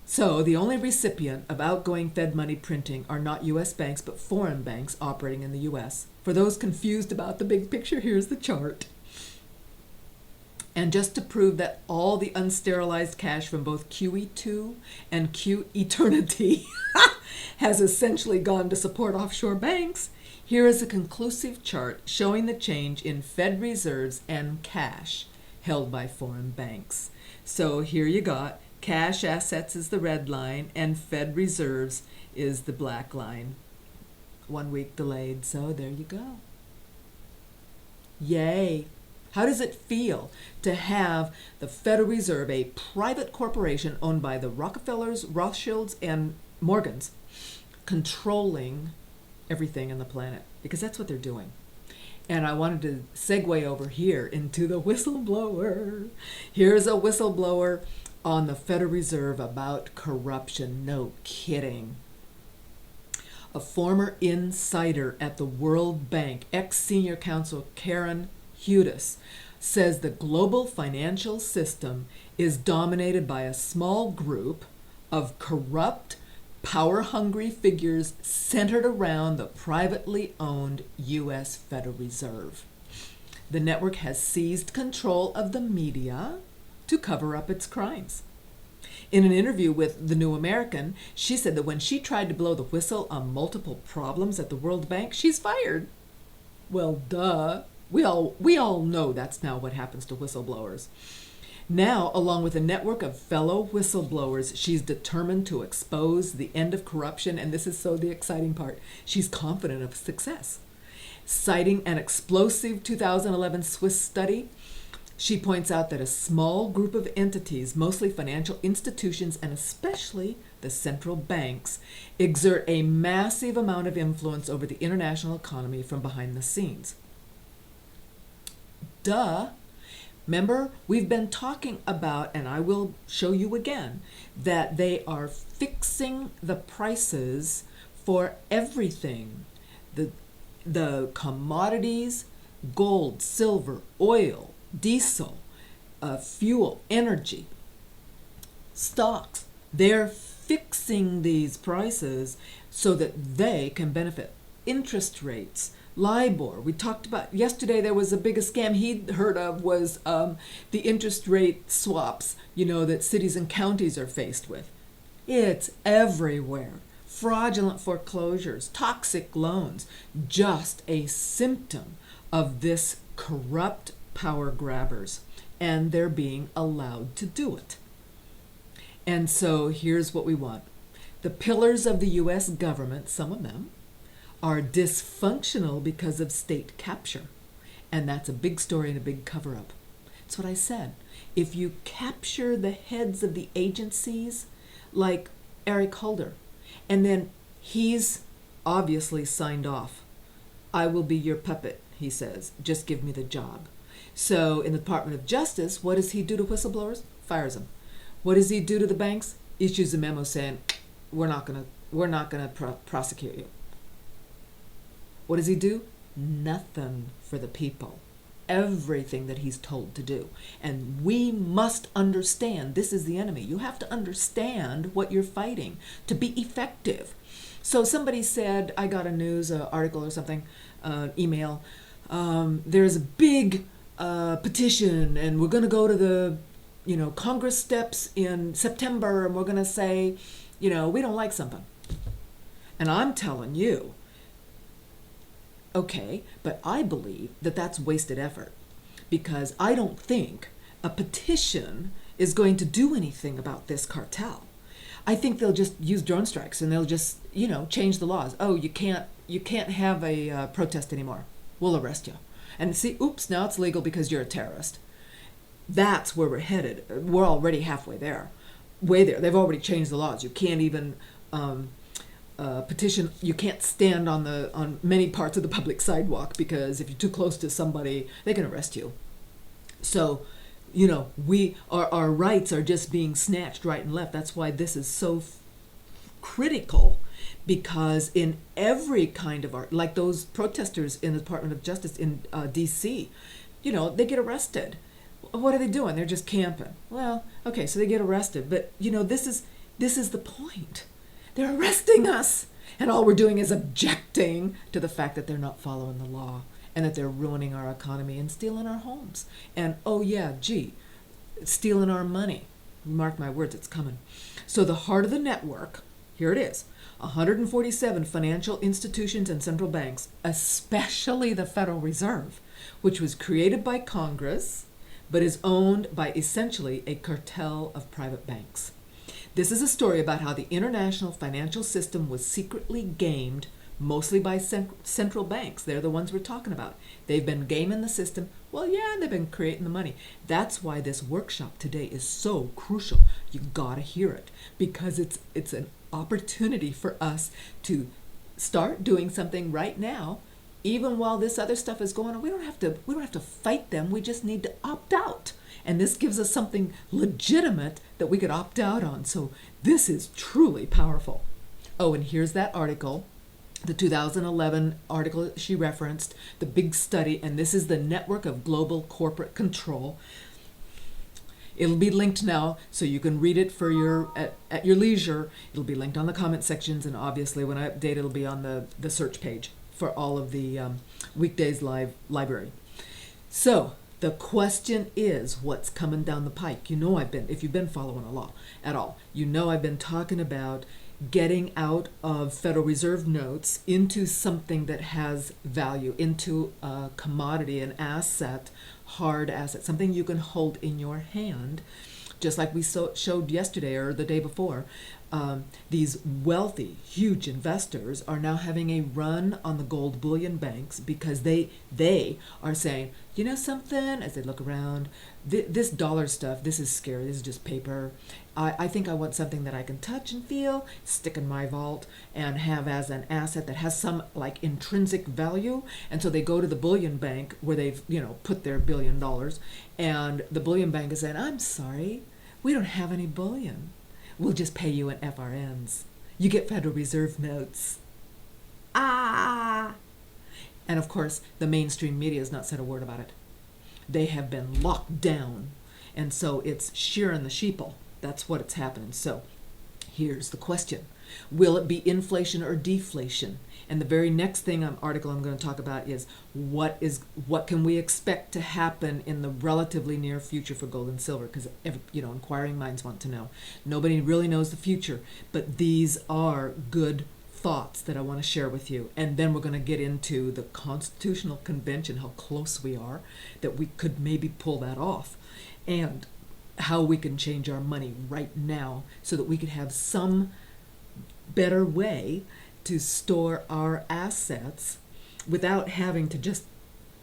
So the only recipient of outgoing Fed money printing are not U.S. banks, but foreign banks operating in the U.S. For those confused about the big picture, here's the chart. And just to prove that all the unsterilized cash from both QE2 and QEternity has essentially gone to support offshore banks, here is a conclusive chart showing the change in Fed reserves and cash held by foreign banks. So here you got cash assets is the red line and Fed reserves is the black line. 1 week delayed, so there you go. Yay. How does it feel to have the Federal Reserve, a private corporation owned by the Rockefellers, Rothschilds, and Morgans, controlling everything on the planet? Because that's what they're doing. And I wanted to segue over here into the whistleblower. Here's a whistleblower on the Federal Reserve about corruption. No kidding. A former insider at the World Bank, ex-senior counsel Karen Hudis, says the global financial system is dominated by a small group of corrupt, power-hungry figures centered around the privately owned U.S. Federal Reserve. The network has seized control of the media to cover up its crimes. In an interview with The New American, she said that when she tried to blow the whistle on multiple problems at the World Bank, she's fired. Well, duh. We all know that's now what happens to whistleblowers. Now, along with a network of fellow whistleblowers, she's determined to expose the end of corruption, and this is so the exciting part. She's confident of success. Citing an explosive 2011 Swiss study, she points out that a small group of entities, mostly financial institutions and especially the central banks, exert a massive amount of influence over the international economy from behind the scenes. Duh. Remember, we've been talking about, and I will show you again, that they are fixing the prices for everything. The commodities, gold, silver, oil, diesel, fuel, energy, stocks, they're fixing these prices so that they can benefit. Interest rates, LIBOR. We talked about yesterday, there was a big scam he'd heard of was the interest rate swaps, that cities and counties are faced with. It's everywhere. Fraudulent foreclosures, toxic loans, just a symptom of this corrupt power grabbers, and they're being allowed to do it. And so here's what we want. The pillars of the U.S. government, some of them, are dysfunctional because of state capture. And that's a big story and a big cover-up. That's what I said. If you capture the heads of the agencies, like Eric Holder, and then he's obviously signed off. I will be your puppet, he says. Just give me the job. So in the Department of Justice, what does he do to whistleblowers? Fires them. What does he do to the banks? Issues a memo saying, we're not gonna prosecute you. What does he do? Nothing for the people. Everything that he's told to do. And we must understand this is the enemy. You have to understand what you're fighting to be effective. So somebody said, I got a news article or something, email, there's a big petition and we're going to go to the Congress steps in September and we're going to say, we don't like something. And I'm telling you, okay, but I believe that that's wasted effort, because I don't think a petition is going to do anything about this cartel. I think they'll just use drone strikes and they'll just, change the laws. Oh, you can't have a protest anymore. We'll arrest you. And see, oops, now it's legal because you're a terrorist. That's where we're headed. We're already halfway there. Way there. They've already changed the laws. You can't even petition. You can't stand on many parts of the public sidewalk, because if you're too close to somebody, they can arrest you. So, our rights are just being snatched right and left. That's why this is so critical, because in every kind of art, like those protesters in the Department of Justice in D.C., they get arrested. What are they doing? They're just camping. Well, okay, so they get arrested, but this is the point. They're arresting us, and all we're doing is objecting to the fact that they're not following the law and that they're ruining our economy and stealing our homes. And stealing our money. Mark my words, it's coming. So the heart of the network, here it is, 147 financial institutions and central banks, especially the Federal Reserve, which was created by Congress, but is owned by essentially a cartel of private banks. This is a story about how the international financial system was secretly gamed, mostly by central banks. They're the ones we're talking about. They've been gaming the system. Well, yeah, they've been creating the money. That's why this workshop today is so crucial. You gotta hear it, because it's an opportunity for us to start doing something right now, even while this other stuff is going on. We don't have to fight them. We just need to opt out. And this gives us something legitimate that we could opt out on. So this is truly powerful. Oh, and here's that article, the 2011 article she referenced, the big study, and this is the network of global corporate control. It'll be linked now, so you can read it for at your leisure. It'll be linked on the comment sections, and obviously when I update, it'll be on the search page for all of the weekdays live library. So the question is, what's coming down the pike? If you've been following along at all, I've been talking about getting out of Federal Reserve notes into something that has value, into a commodity, an asset, hard asset, something you can hold in your hand, just like we showed yesterday or the day before. These wealthy, huge investors are now having a run on the gold bullion banks, because they are saying, something, as they look around, this dollar stuff, this is scary, this is just paper. I think I want something that I can touch and feel, stick in my vault, and have as an asset that has some intrinsic value. And so they go to the bullion bank where they've put their $1 billion, and the bullion bank is saying, I'm sorry, we don't have any bullion. We'll just pay you in FRNs. You get Federal Reserve notes. And of course, the mainstream media has not said a word about it. They have been locked down. And so it's shearing the sheeple. That's what it's happening. So here's the question. Will it be inflation or deflation? And the very next article I'm going to talk about is what can we expect to happen in the relatively near future for gold and silver? Because inquiring minds want to know. Nobody really knows the future, but these are good thoughts that I want to share with you. And then we're going to get into the Constitutional Convention, how close we are, that we could maybe pull that off, and how we can change our money right now so that we could have some better way to store our assets without having to just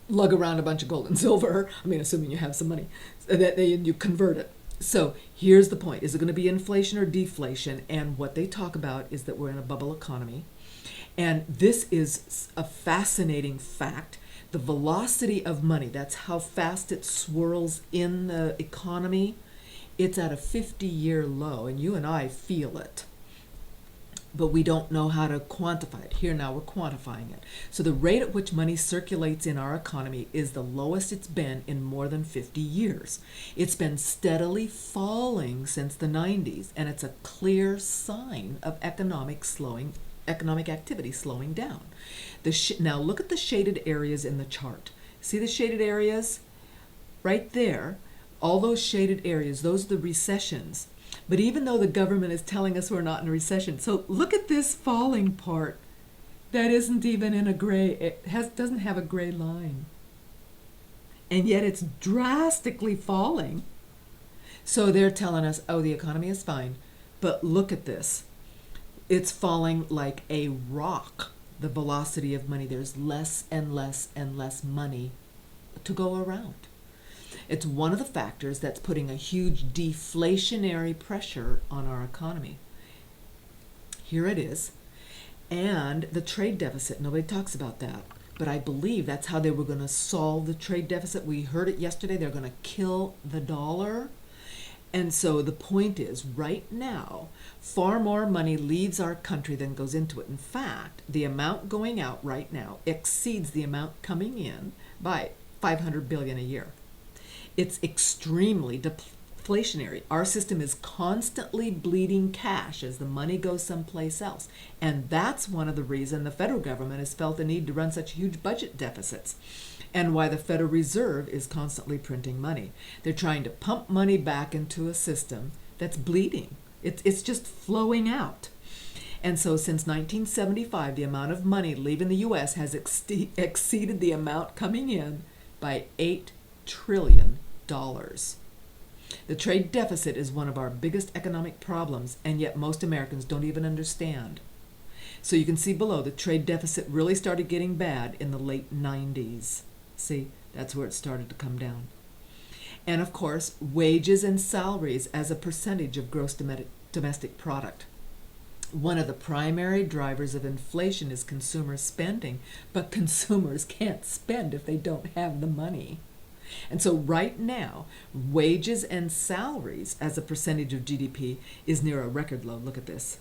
lug around a bunch of gold and silver. I mean, assuming you have some money, you convert it. So here's the point. Is it going to be inflation or deflation? And what they talk about is that we're in a bubble economy. And this is a fascinating fact. The velocity of money, that's how fast it swirls in the economy, it's at a 50-year low, and you and I feel it. But we don't know how to quantify it. Here now we're quantifying it. So the rate at which money circulates in our economy is the lowest it's been in more than 50 years. It's been steadily falling since the 90s, and it's a clear sign of economic activity slowing down. Now look at the shaded areas in the chart. See the shaded areas? Right there, all those shaded areas, those are the recessions. But even though the government is telling us we're not in a recession, so look at this falling part that isn't even in a gray, doesn't have a gray line. And yet it's drastically falling. So they're telling us, oh, the economy is fine. But look at this. It's falling like a rock, the velocity of money. There's less and less and less money to go around. It's one of the factors that's putting a huge deflationary pressure on our economy. Here it is. And the trade deficit, nobody talks about that. But I believe that's how they were going to solve the trade deficit. We heard it yesterday. They're going to kill the dollar. And so the point is, right now, far more money leaves our country than goes into it. In fact, the amount going out right now exceeds the amount coming in by $500 billion a year. It's extremely deflationary. Our system is constantly bleeding cash as the money goes someplace else. And that's one of the reasons the federal government has felt the need to run such huge budget deficits, and why the Federal Reserve is constantly printing money. They're trying to pump money back into a system that's bleeding. It's just flowing out. And so since 1975, the amount of money leaving the U.S. has exceeded the amount coming in by $8 trillion. The trade deficit is one of our biggest economic problems, and yet most Americans don't even understand. So you can see below, the trade deficit really started getting bad in the late 90s. See, that's where it started to come down. And of course, wages and salaries as a percentage of gross domestic product. One of the primary drivers of inflation is consumer spending, but consumers can't spend if they don't have the money. And so right now, wages and salaries as a percentage of GDP is near a record low. Look at this.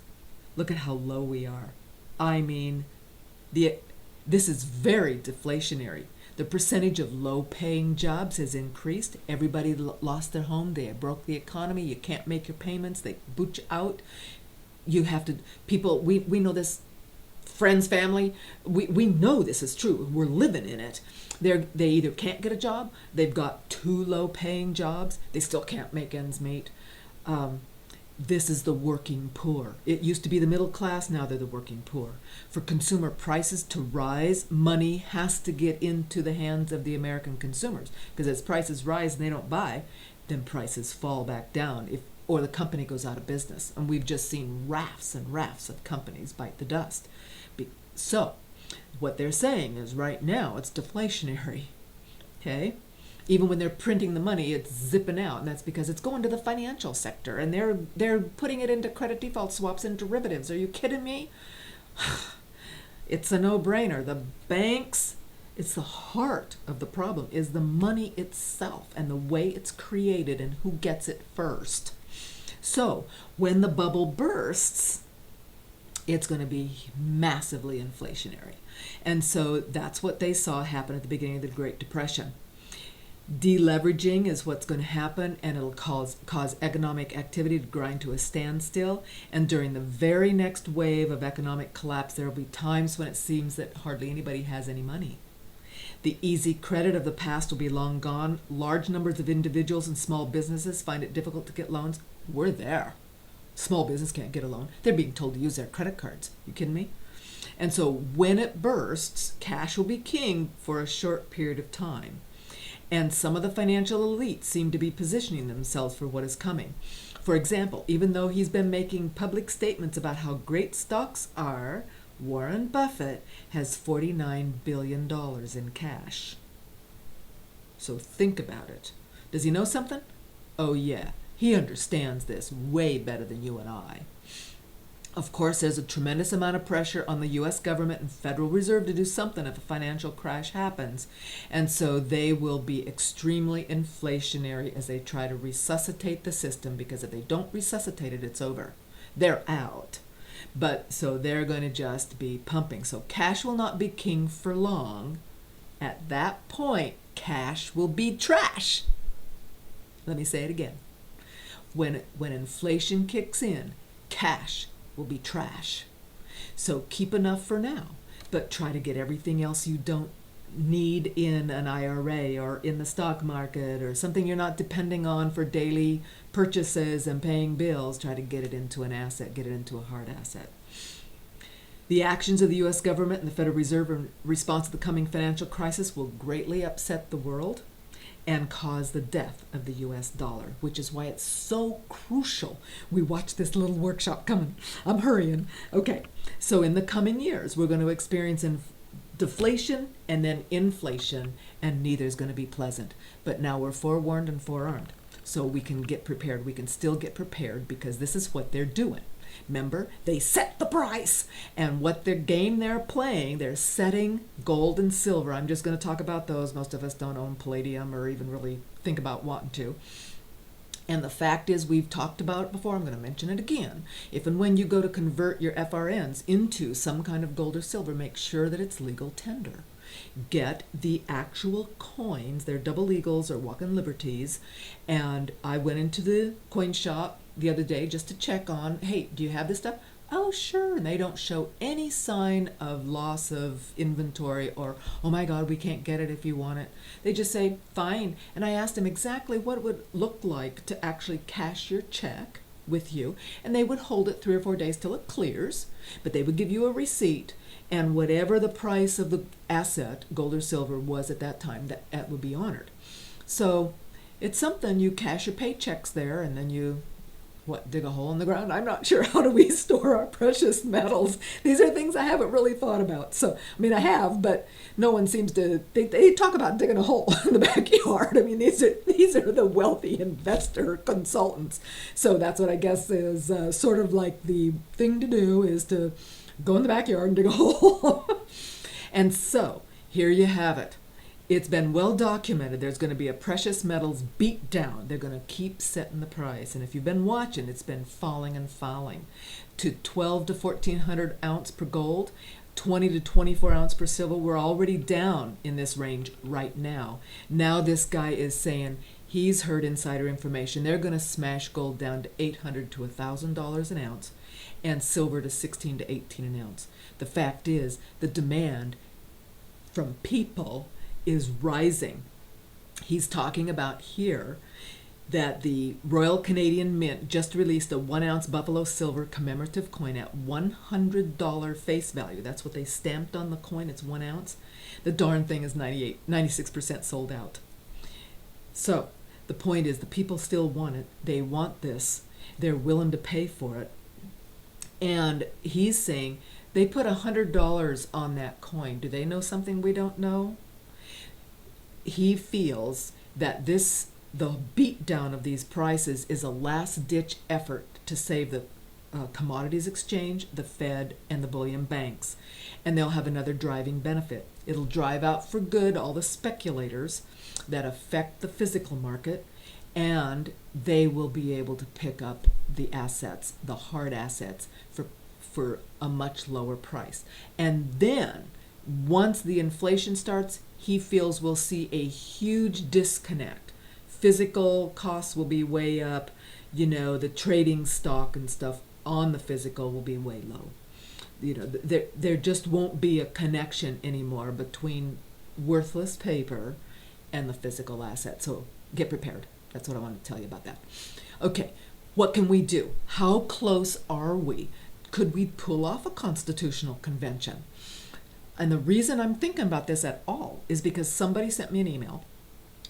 Look at how low we are. I mean, this is very deflationary. The percentage of low-paying jobs has increased. Everybody lost their home. They broke the economy. You can't make your payments. They boot you out. You have to, people, we know this, friends, family, we know this is true. We're living in it. They either can't get a job, they've got too low-paying jobs, they still can't make ends meet. This is the working poor. It used to be the middle class, now they're the working poor. For consumer prices to rise, money has to get into the hands of the American consumers, because as prices rise and they don't buy, then prices fall back down, or the company goes out of business. And we've just seen rafts and rafts of companies bite the dust. So what they're saying is right now it's deflationary, okay? Even when they're printing the money, it's zipping out, and that's because it's going to the financial sector, and they're putting it into credit default swaps and derivatives. Are you kidding me? It's a no-brainer. The banks, it's the heart of the problem, is the money itself and the way it's created and who gets it first. So when the bubble bursts, it's going to be massively inflationary. And so that's what they saw happen at the beginning of the Great Depression. Deleveraging is what's going to happen, and it'll cause economic activity to grind to a standstill. And during the very next wave of economic collapse, there will be times when it seems that hardly anybody has any money. The easy credit of the past will be long gone. Large numbers of individuals and small businesses find it difficult to get loans. We're there. Small business can't get a loan. They're being told to use their credit cards. You kidding me? And so when it bursts, cash will be king for a short period of time. And some of the financial elites seem to be positioning themselves for what is coming. For example, even though he's been making public statements about how great stocks are, Warren Buffett has $49 billion in cash. So think about it. Does he know something? Oh yeah, he understands this way better than you and I. Of course, there's a tremendous amount of pressure on the U.S. government and Federal Reserve to do something if a financial crash happens. And so they will be extremely inflationary as they try to resuscitate the system, because if they don't resuscitate it, it's over. They're out. But so they're going to just be pumping. So cash will not be king for long. At that point, cash will be trash. Let me say it again. When inflation kicks in, cash will be trash. So keep enough for now, but try to get everything else you don't need in an IRA or in the stock market or something you're not depending on for daily purchases and paying bills. Try to get it into an asset, get it into a hard asset. The actions of the U.S. government and the Federal Reserve in response to the coming financial crisis will greatly upset the world and cause the death of the U.S. dollar, which is why it's so crucial we watch this little workshop coming. I'm hurrying. Okay, so in the coming years, we're going to experience deflation and then inflation, and neither is going to be pleasant. But now we're forewarned and forearmed, so we can get prepared. We can still get prepared because this is what they're doing. Remember, they set the price, and what their game they're playing, they're setting gold and silver. I'm just going to talk about those. Most of us don't own palladium or even really think about wanting to. And the fact is, we've talked about it before. I'm going to mention it again. If and when you go to convert your FRNs into some kind of gold or silver, make sure that it's legal tender. Get the actual coins. They're double eagles or walking liberties. And I went into the coin shop the other day just to check on, hey, do you have this stuff? Oh, sure. And they don't show any sign of loss of inventory or, oh my God, we can't get it if you want it. They just say, fine. And I asked them exactly what it would look like to actually cash your check with you. And they would hold it 3 or 4 days till it clears, but they would give you a receipt, and whatever the price of the asset, gold or silver, was at that time, that would be honored. So it's something, you cash your paychecks there, and then you dig a hole in the ground? I'm not sure. How do we store our precious metals? These are things I haven't really thought about. So, I mean, I have, but no one seems to, they talk about digging a hole in the backyard. I mean, these are the wealthy investor consultants. So that's what I guess is sort of like the thing to do, is to go in the backyard and dig a hole. And so, here you have it. It's been well documented there's going to be a precious metals beat down. They're going to keep setting the price. And if you've been watching, it's been falling and falling to 12 to 1400 ounce per gold, 20 to 24 ounce per silver. We're already down in this range right now. Now this guy is saying he's heard insider information. They're going to smash gold down to $800 to $1,000 an ounce and silver to 16 to 18 an ounce. The fact is, the demand from people is rising. He's talking about here that the Royal Canadian Mint just released a 1 ounce buffalo silver commemorative coin at $100 face value. That's what they stamped on the coin. It's 1 ounce. The darn thing is 96% sold out. So the point is, the people still want it. They want this. They're willing to pay for it. And he's saying they put $100 on that coin. Do they know something we don't know? He feels that the beatdown of these prices is a last-ditch effort to save the commodities exchange, the Fed, and the bullion banks. And they'll have another driving benefit. It'll drive out for good all the speculators that affect the physical market, and they will be able to pick up the assets, the hard assets, for a much lower price. And then, once the inflation starts, he feels we'll see a huge disconnect. Physical costs will be way up. You know, the trading stock and stuff on the physical will be way low. You know, there just won't be a connection anymore between worthless paper and the physical asset. So get prepared. That's what I want to tell you about that. Okay, what can we do? How close are we? Could we pull off a constitutional convention? And the reason I'm thinking about this at all is because somebody sent me an email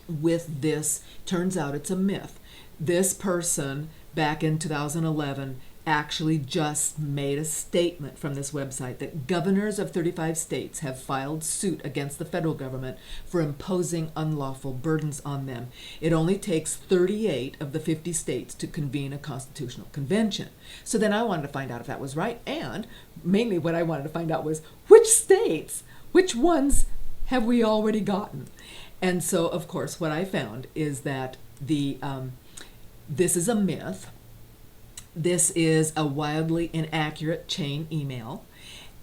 with this. Turns out it's a myth. This person back in 2011 actually just made a statement from this website that governors of 35 states have filed suit against the federal government for imposing unlawful burdens on them. It only takes 38 of the 50 states to convene a constitutional convention. So then I wanted to find out if that was right, and mainly what I wanted to find out was which states, which ones have we already gotten? And so, of course, what I found is that this is a myth. This is a wildly inaccurate chain email,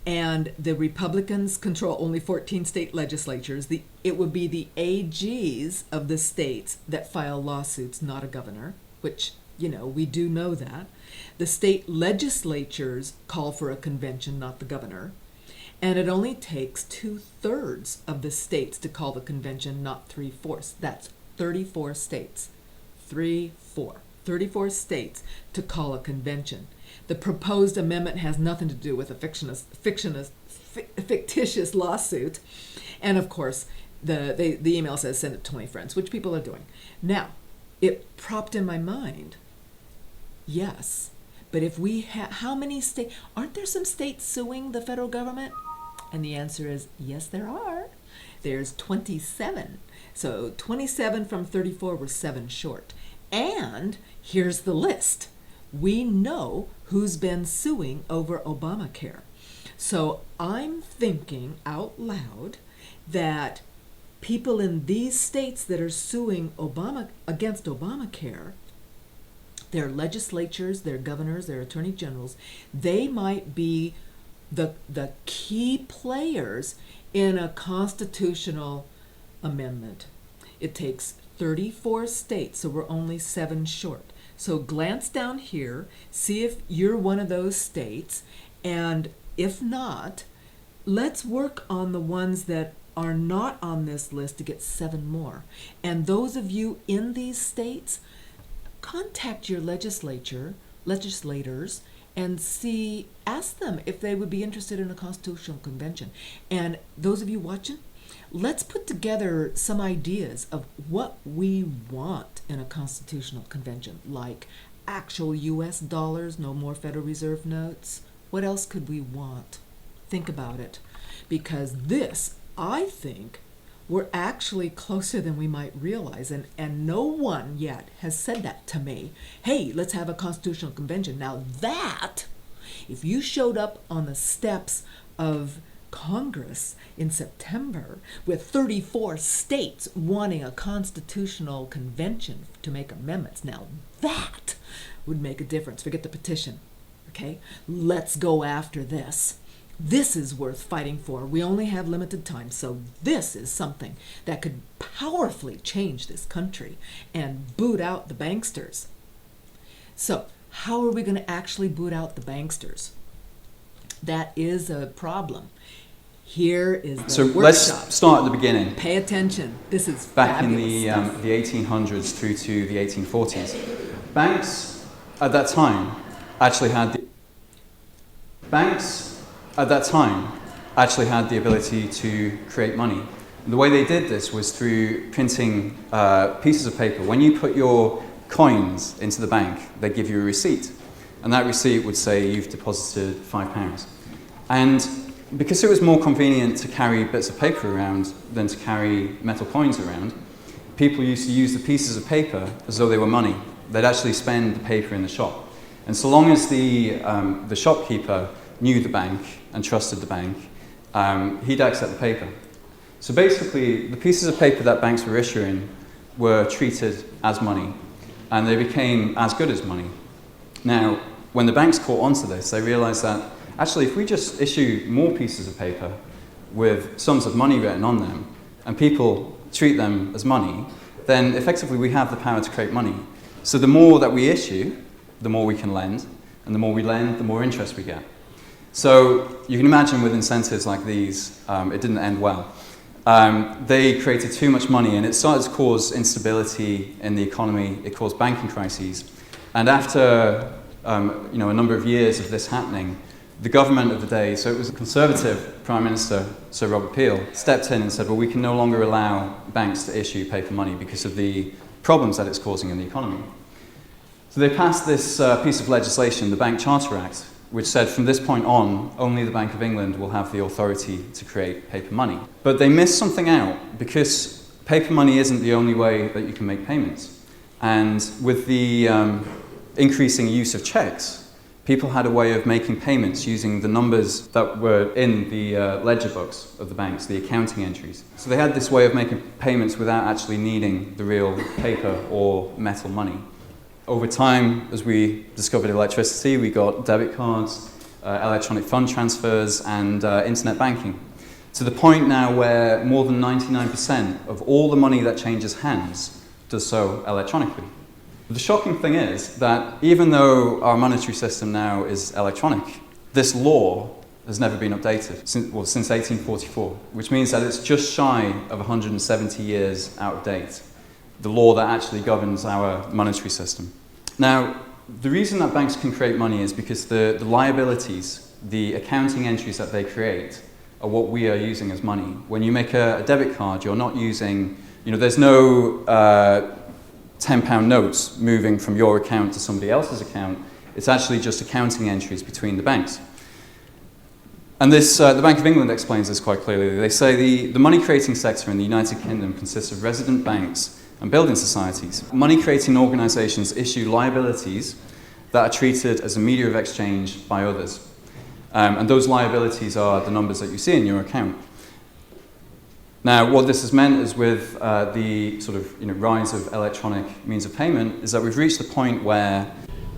and the Republicans control only 14 state legislatures. It would be the AGs of the states that file lawsuits, not a governor, which, we do know that. The state legislatures call for a convention, not the governor. And it only takes 2/3 of the states to call the convention, not 3/4. That's 34 states. 34 states to call a convention. The proposed amendment has nothing to do with a fictitious lawsuit. And of course, the email says send it to 20 friends, which people are doing. Now, it propped in my mind, yes, but if we how many states, aren't there some states suing the federal government? And the answer is yes, there are. There's 27. So 27 from 34 were 7 short. And here's the list. We know who's been suing over Obamacare. So I'm thinking out loud that people in these states that are suing against Obamacare, their legislatures, their governors, their attorney generals, they might be the key players in a constitutional amendment. It takes 34 states, so we're only 7 short. So glance down here, see if you're one of those states, and if not, let's work on the ones that are not on this list to get 7 more. And those of you in these states, contact your legislators, and ask them if they would be interested in a constitutional convention. And those of you watching, let's put together some ideas of what we want in a constitutional convention, like actual US dollars, no more Federal Reserve notes. What else could we want? Think about it. Because this, I think, we're actually closer than we might realize, and no one yet has said that to me. Hey, let's have a constitutional convention. Now that, if you showed up on the steps of Congress in September with 34 states wanting a constitutional convention to make amendments, now that would make a difference. Forget the petition, okay? Let's go after this. This is worth fighting for. We only have limited time, so this is something that could powerfully change this country and boot out the banksters. So, how are we going to actually boot out the banksters? That is a problem. Here is the So workshop. let's start at the beginning. Pay attention. This is Back in fabulous the 1800s through to the 1840s, banks at that time actually had the ability to create money. And the way they did this was through printing pieces of paper. When you put your coins into the bank, they give you a receipt, and that receipt would say you've deposited £5. And because it was more convenient to carry bits of paper around than to carry metal coins around, people used to use the pieces of paper as though they were money. They'd actually spend the paper in the shop. And so long as the shopkeeper knew the bank and trusted the bank, he'd accept the paper. So basically, the pieces of paper that banks were issuing were treated as money, and they became as good as money. Now, when the banks caught onto this, they realized that actually, if we just issue more pieces of paper with sums of money written on them, and people treat them as money, then effectively we have the power to create money. So the more that we issue, the more we can lend, and the more we lend, the more interest we get. So you can imagine with incentives like these, it didn't end well. They created too much money, and it started to cause instability in the economy. It caused banking crises. And after a number of years of this happening, the government of the day, so it was a Conservative Prime Minister, Sir Robert Peel, stepped in and said, well, we can no longer allow banks to issue paper money because of the problems that it's causing in the economy. So they passed this piece of legislation, the Bank Charter Act, which said from this point on, only the Bank of England will have the authority to create paper money. But they missed something out, because paper money isn't the only way that you can make payments. And with the increasing use of checks, people had a way of making payments using the numbers that were in the ledger books of the banks, the accounting entries. So they had this way of making payments without actually needing the real paper or metal money. Over time, as we discovered electricity, we got debit cards, electronic fund transfers, and internet banking. To the point now where more than 99% of all the money that changes hands does so electronically. The shocking thing is that even though our monetary system now is electronic, this law has never been updated since 1844, which means that it's just shy of 170 years out of date, the law that actually governs our monetary system. Now, the reason that banks can create money is because the liabilities, the accounting entries that they create, are what we are using as money. When you make a debit card, you're not using, there's no £10 notes moving from your account to somebody else's account. It's actually just accounting entries between the banks. And this, the Bank of England explains this quite clearly. They say the money-creating sector in the United Kingdom consists of resident banks and building societies. Money-creating organisations issue liabilities that are treated as a media of exchange by others. And those liabilities are the numbers that you see in your account. Now, what this has meant is with the sort of rise of electronic means of payment is that we've reached the point where...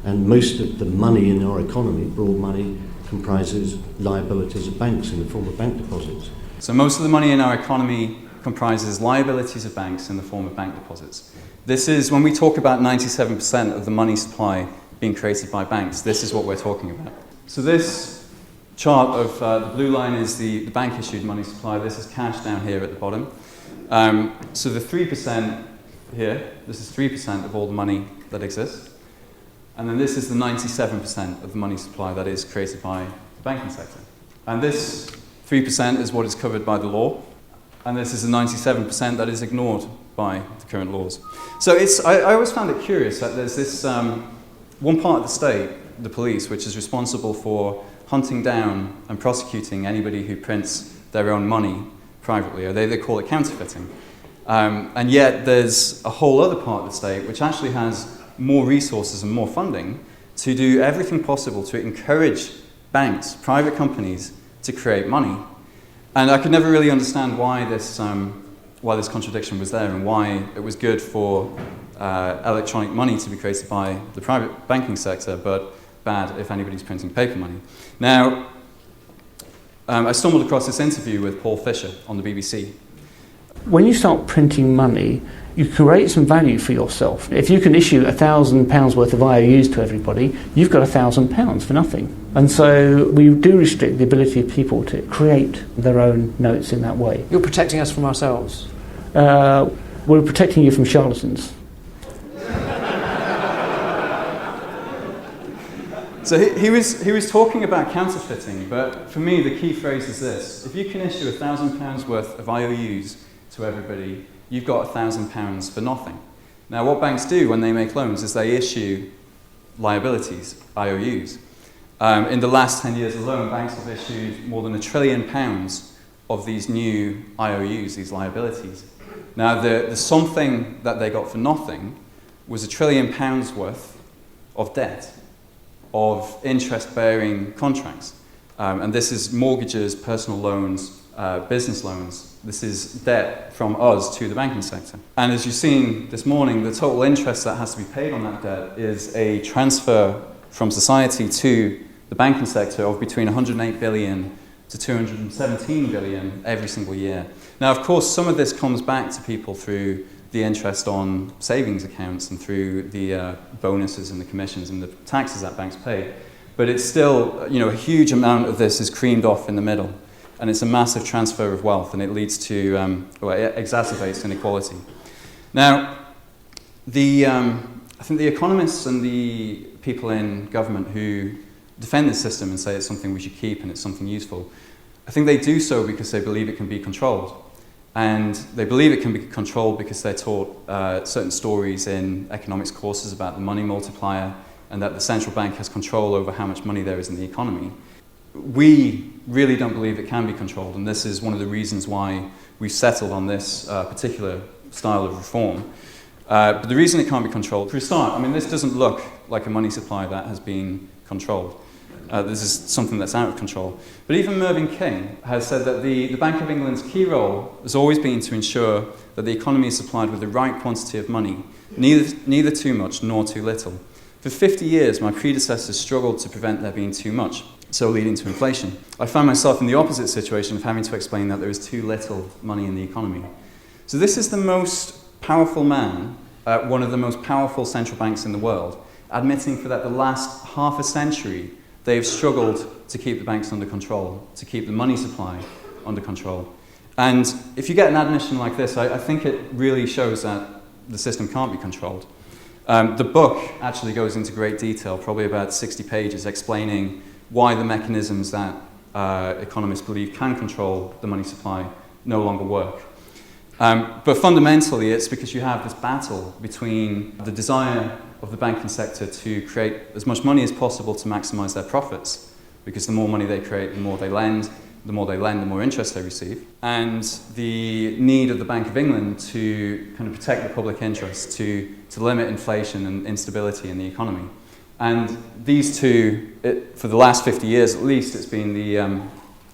And most of the money in our economy, broad money, comprises liabilities of banks in the form of bank deposits. So most of the money in our economy comprises liabilities of banks in the form of bank deposits. This is, when we talk about 97% of the money supply being created by banks, this is what we're talking about. So this chart of the blue line is the bank-issued money supply. This is cash down here at the bottom. So the 3% here, this is 3% of all the money that exists. And then this is the 97% of the money supply that is created by the banking sector. And this 3% is what is covered by the law. And this is the 97% that is ignored by the current laws. So I always found it curious that there's this one part of the state, the police, which is responsible for hunting down and prosecuting anybody who prints their own money privately, or they call it counterfeiting. And yet there's a whole other part of the state which actually has more resources and more funding to do everything possible to encourage banks, private companies, to create money. And I could never really understand why this contradiction was there and why it was good for electronic money to be created by the private banking sector, but bad if anybody's printing paper money. Now, I stumbled across this interview with Paul Fisher on the BBC. When you start printing money, you create some value for yourself. If you can issue £1,000 worth of IOUs to everybody, you've got £1,000 for nothing. And so we do restrict the ability of people to create their own notes in that way. You're protecting us from ourselves. We're protecting you from charlatans. So he was talking about counterfeiting, but for me the key phrase is this: if you can issue £1,000 worth of IOUs to everybody, you've got £1,000 for nothing. Now what banks do when they make loans is they issue liabilities, IOUs. In the last 10 years alone, banks have issued more than £1 trillion of these new IOUs, these liabilities. Now the something that they got for nothing was £1 trillion worth of debt, of interest-bearing contracts. And this is mortgages, personal loans, business loans. This is debt from us to the banking sector. And as you've seen this morning, the total interest that has to be paid on that debt is a transfer from society to the banking sector of between 108 billion to 217 billion every single year. Now, of course, some of this comes back to people through the interest on savings accounts and through the bonuses and the commissions and the taxes that banks pay. But it's still, a huge amount of this is creamed off in the middle. And it's a massive transfer of wealth, and it leads to, it exacerbates inequality. Now, I think the economists and the people in government who defend this system and say it's something we should keep and it's something useful. I think they do so because they believe it can be controlled. And they believe it can be controlled because they're taught certain stories in economics courses about the money multiplier and that the central bank has control over how much money there is in the economy. We really don't believe it can be controlled, and this is one of the reasons why we've settled on this particular style of reform. But the reason it can't be controlled, for a start, I mean, this doesn't look like a money supply that has been controlled. This is something that's out of control. But even Mervyn King has said that the Bank of England's key role has always been to ensure that the economy is supplied with the right quantity of money, neither too much nor too little. For 50 years, my predecessors struggled to prevent there being too much, so leading to inflation. I found myself in the opposite situation of having to explain that there is too little money in the economy. So this is the most powerful man at one of the most powerful central banks in the world, admitting for that the last half a century they've struggled to keep the banks under control, to keep the money supply under control. And if you get an admission like this, I think it really shows that the system can't be controlled. The book actually goes into great detail, probably about 60 pages, explaining why the mechanisms that economists believe can control the money supply no longer work. But fundamentally, it's because you have this battle between the desire of the banking sector to create as much money as possible to maximize their profits, because the more money they create, the more they lend, the more interest they receive, and the need of the Bank of England to kind of protect the public interest, to limit inflation and instability in the economy. And these two, for the last 50 years at least, it's been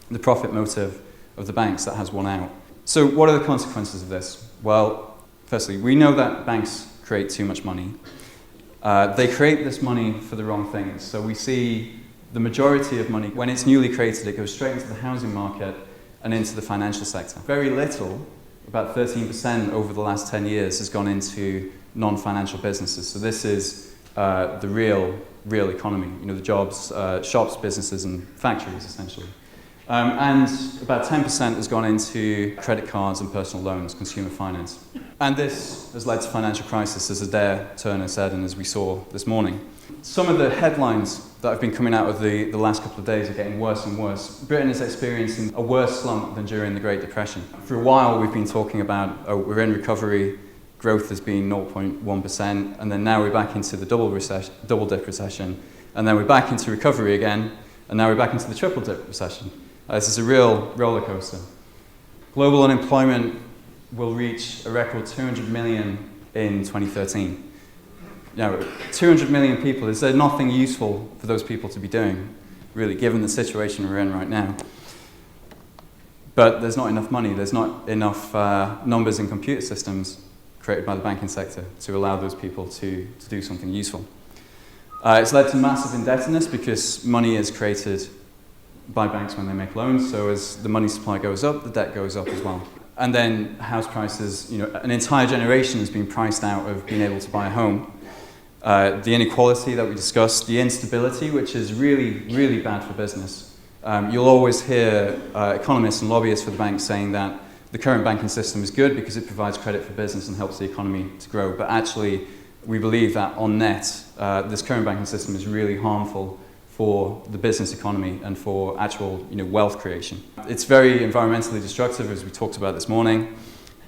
the profit motive of the banks that has won out. So what are the consequences of this? Well, firstly, we know that banks create too much money. They create this money for the wrong things. So we see the majority of money, when it's newly created, it goes straight into the housing market and into the financial sector. Very little, about 13% over the last 10 years, has gone into non-financial businesses. So this is the real economy, the jobs, shops, businesses, and factories, essentially. And about 10% has gone into credit cards and personal loans, consumer finance. And this has led to financial crisis, as Adair Turner said, and as we saw this morning. Some of the headlines that have been coming out of the last couple of days are getting worse and worse. Britain is experiencing a worse slump than during the Great Depression. For a while, we've been talking about, we're in recovery, growth has been 0.1%, and then now we're back into the double-dip recession, and then we're back into recovery again, and now we're back into the triple-dip recession. This is a real roller coaster. Global unemployment will reach a record 200 million in 2013. 200 million people, is there nothing useful for those people to be doing, really, given the situation we're in right now? But there's not enough money, there's not enough numbers in computer systems created by the banking sector to allow those people to do something useful. It's led to massive indebtedness because money is created by banks when they make loans, so as the money supply goes up, the debt goes up as well. And then house prices, an entire generation has been priced out of being able to buy a home. The inequality that we discussed, the instability, which is really, really bad for business. You'll always hear economists and lobbyists for the banks saying that the current banking system is good because it provides credit for business and helps the economy to grow. But actually, we believe that on net, this current banking system is really harmful for the business economy and for actual wealth creation. It's very environmentally destructive, as we talked about this morning.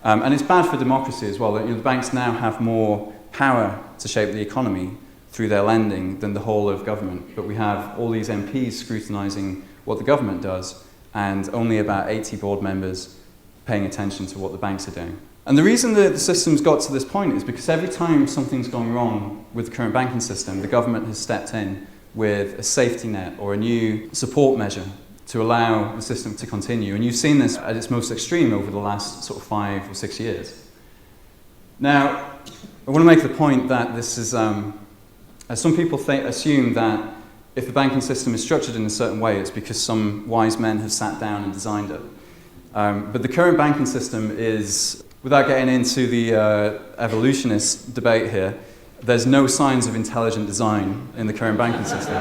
And it's bad for democracy as well. The banks now have more power to shape the economy through their lending than the whole of government. But we have all these MPs scrutinising what the government does and only about 80 board members paying attention to what the banks are doing. And the reason that the system's got to this point is because every time something's gone wrong with the current banking system, the government has stepped in with a safety net or a new support measure to allow the system to continue. And you've seen this at its most extreme over the last sort of 5 or 6 years. Now, I want to make the point that this is, as some people assume that if the banking system is structured in a certain way, it's because some wise men have sat down and designed it. But the current banking system is, without getting into the evolutionist debate here, there's no signs of intelligent design in the current banking system.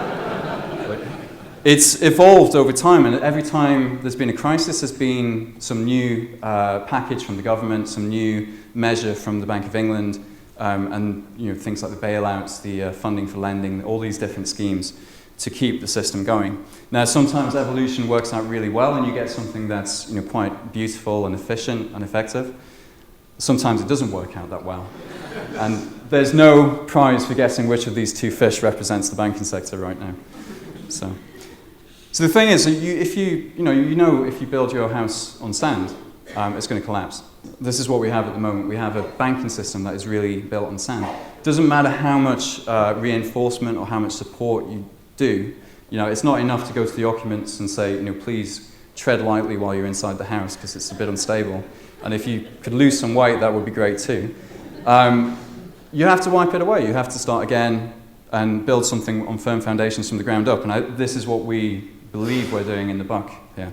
It's evolved over time, and every time there's been a crisis, there's been some new package from the government, some new measure from the Bank of England, and things like the bailouts, the funding for lending, all these different schemes. to keep the system going. Now, sometimes evolution works out really well and you get something that's quite beautiful and efficient and effective. Sometimes it doesn't work out that well. And there's no prize for guessing which of these two fish represents the banking sector right now. So the thing is, if you build your house on sand, it's going to collapse. This is what we have at the moment. We have a banking system that is really built on sand. It doesn't matter how much reinforcement or how much support you do. It's not enough to go to the occupants and say, please tread lightly while you're inside the house because it's a bit unstable. And if you could lose some weight, that would be great too. You have to wipe it away. You have to start again and build something on firm foundations from the ground up. And this is what we believe we're doing in the book here.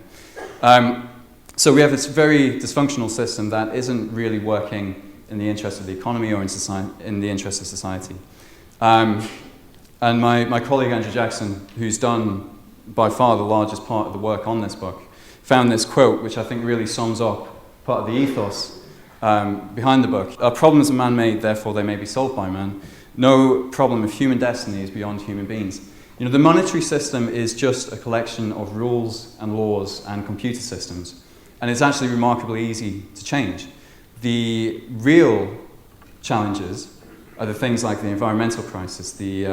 So we have this very dysfunctional system that isn't really working in the interest of the economy or in the interest of society. And my colleague Andrew Jackson, who's done by far the largest part of the work on this book, found this quote which I think really sums up part of the ethos behind the book. Our problems are man-made, therefore they may be solved by man. No problem of human destiny is beyond human beings. The monetary system is just a collection of rules and laws and computer systems. And it's actually remarkably easy to change. The real challenges are the things like the environmental crisis, the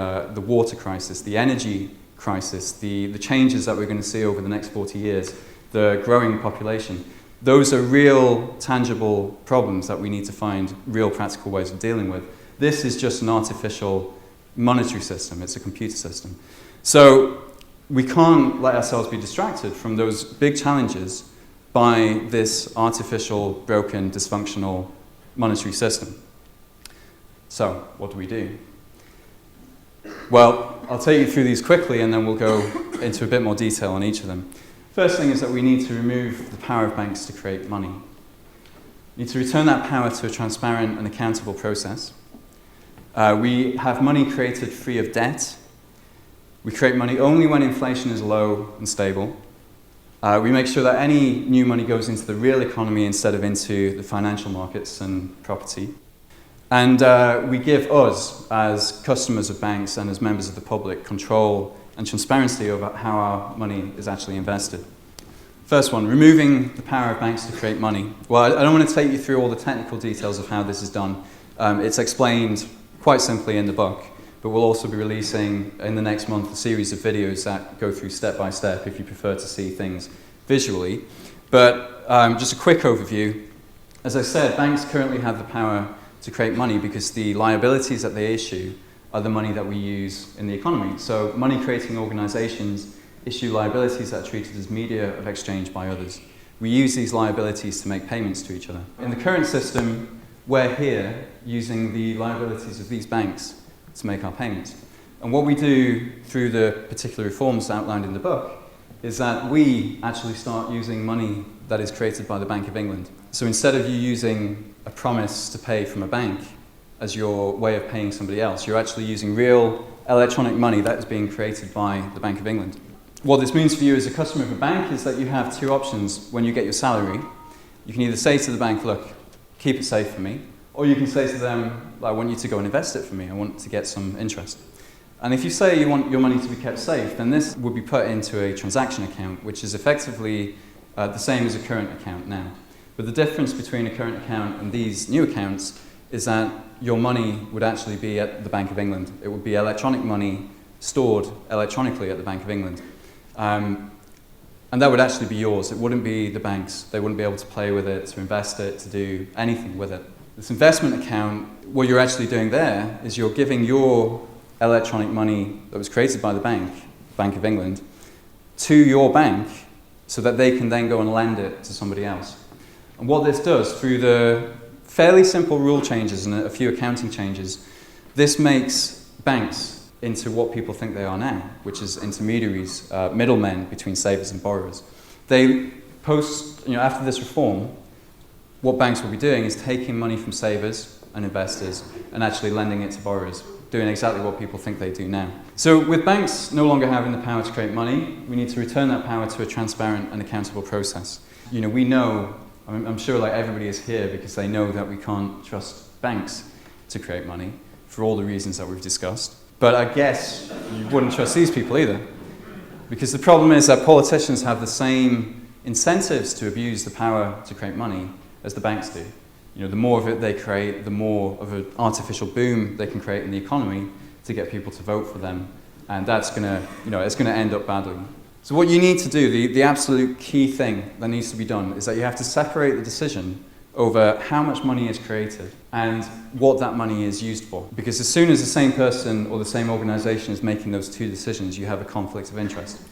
water crisis, the energy crisis, the changes that we're going to see over the next 40 years, the growing population. Those are real, tangible problems that we need to find real practical ways of dealing with. This is just an artificial monetary system. It's a computer system. So we can't let ourselves be distracted from those big challenges by this artificial, broken, dysfunctional monetary system. So what do? Well, I'll take you through these quickly and then we'll go into a bit more detail on each of them. First thing is that we need to remove the power of banks to create money. We need to return that power to a transparent and accountable process. We have money created free of debt. We create money only when inflation is low and stable. We make sure that any new money goes into the real economy instead of into the financial markets and property. And we give us, as customers of banks and as members of the public, control and transparency over how our money is actually invested. First one, removing the power of banks to create money. Well, I don't want to take you through all the technical details of how this is done. It's explained quite simply in the book, but we'll also be releasing in the next month a series of videos that go through step by step if you prefer to see things visually. But just a quick overview. As I said, banks currently have the power to create money because the liabilities that they issue are the money that we use in the economy. So money-creating organizations issue liabilities that are treated as media of exchange by others. We use these liabilities to make payments to each other. In the current system, we're here using the liabilities of these banks to make our payments. And what we do through the particular reforms outlined in the book is that we actually start using money that is created by the Bank of England. So instead of you using a promise to pay from a bank as your way of paying somebody else, you're actually using real electronic money that is being created by the Bank of England. What this means for you as a customer of a bank is that you have two options when you get your salary. You can either say to the bank, look, keep it safe for me, or you can say to them, I want you to go and invest it for me, I want to get some interest. And if you say you want your money to be kept safe, then this would be put into a transaction account, which is effectively the same as a current account now. But the difference between a current account and these new accounts is that your money would actually be at the Bank of England. It would be electronic money stored electronically at the Bank of England. And that would actually be yours. It wouldn't be the banks. They wouldn't be able to play with it, to invest it, to do anything with it. This investment account, what you're actually doing there is you're giving your electronic money that was created by the Bank of England, to your bank so that they can then go and lend it to somebody else. And what this does, through the fairly simple rule changes and a few accounting changes, this makes banks into what people think they are now, which is intermediaries, middlemen between savers and borrowers. They after this reform, what banks will be doing is taking money from savers and investors and actually lending it to borrowers, doing exactly what people think they do now. So with banks no longer having the power to create money, we need to return that power to a transparent and accountable process. We know, I'm sure like everybody is here because they know that we can't trust banks to create money for all the reasons that we've discussed. But I guess you wouldn't trust these people either. Because the problem is that politicians have the same incentives to abuse the power to create money as the banks do. You know, the more of it they create, the more of an artificial boom they can create in the economy to get people to vote for them. And that's going to, it's going to end up badly. So what you need to do, the absolute key thing that needs to be done, is that you have to separate the decision over how much money is created and what that money is used for. Because as soon as the same person or the same organization is making those two decisions, you have a conflict of interest.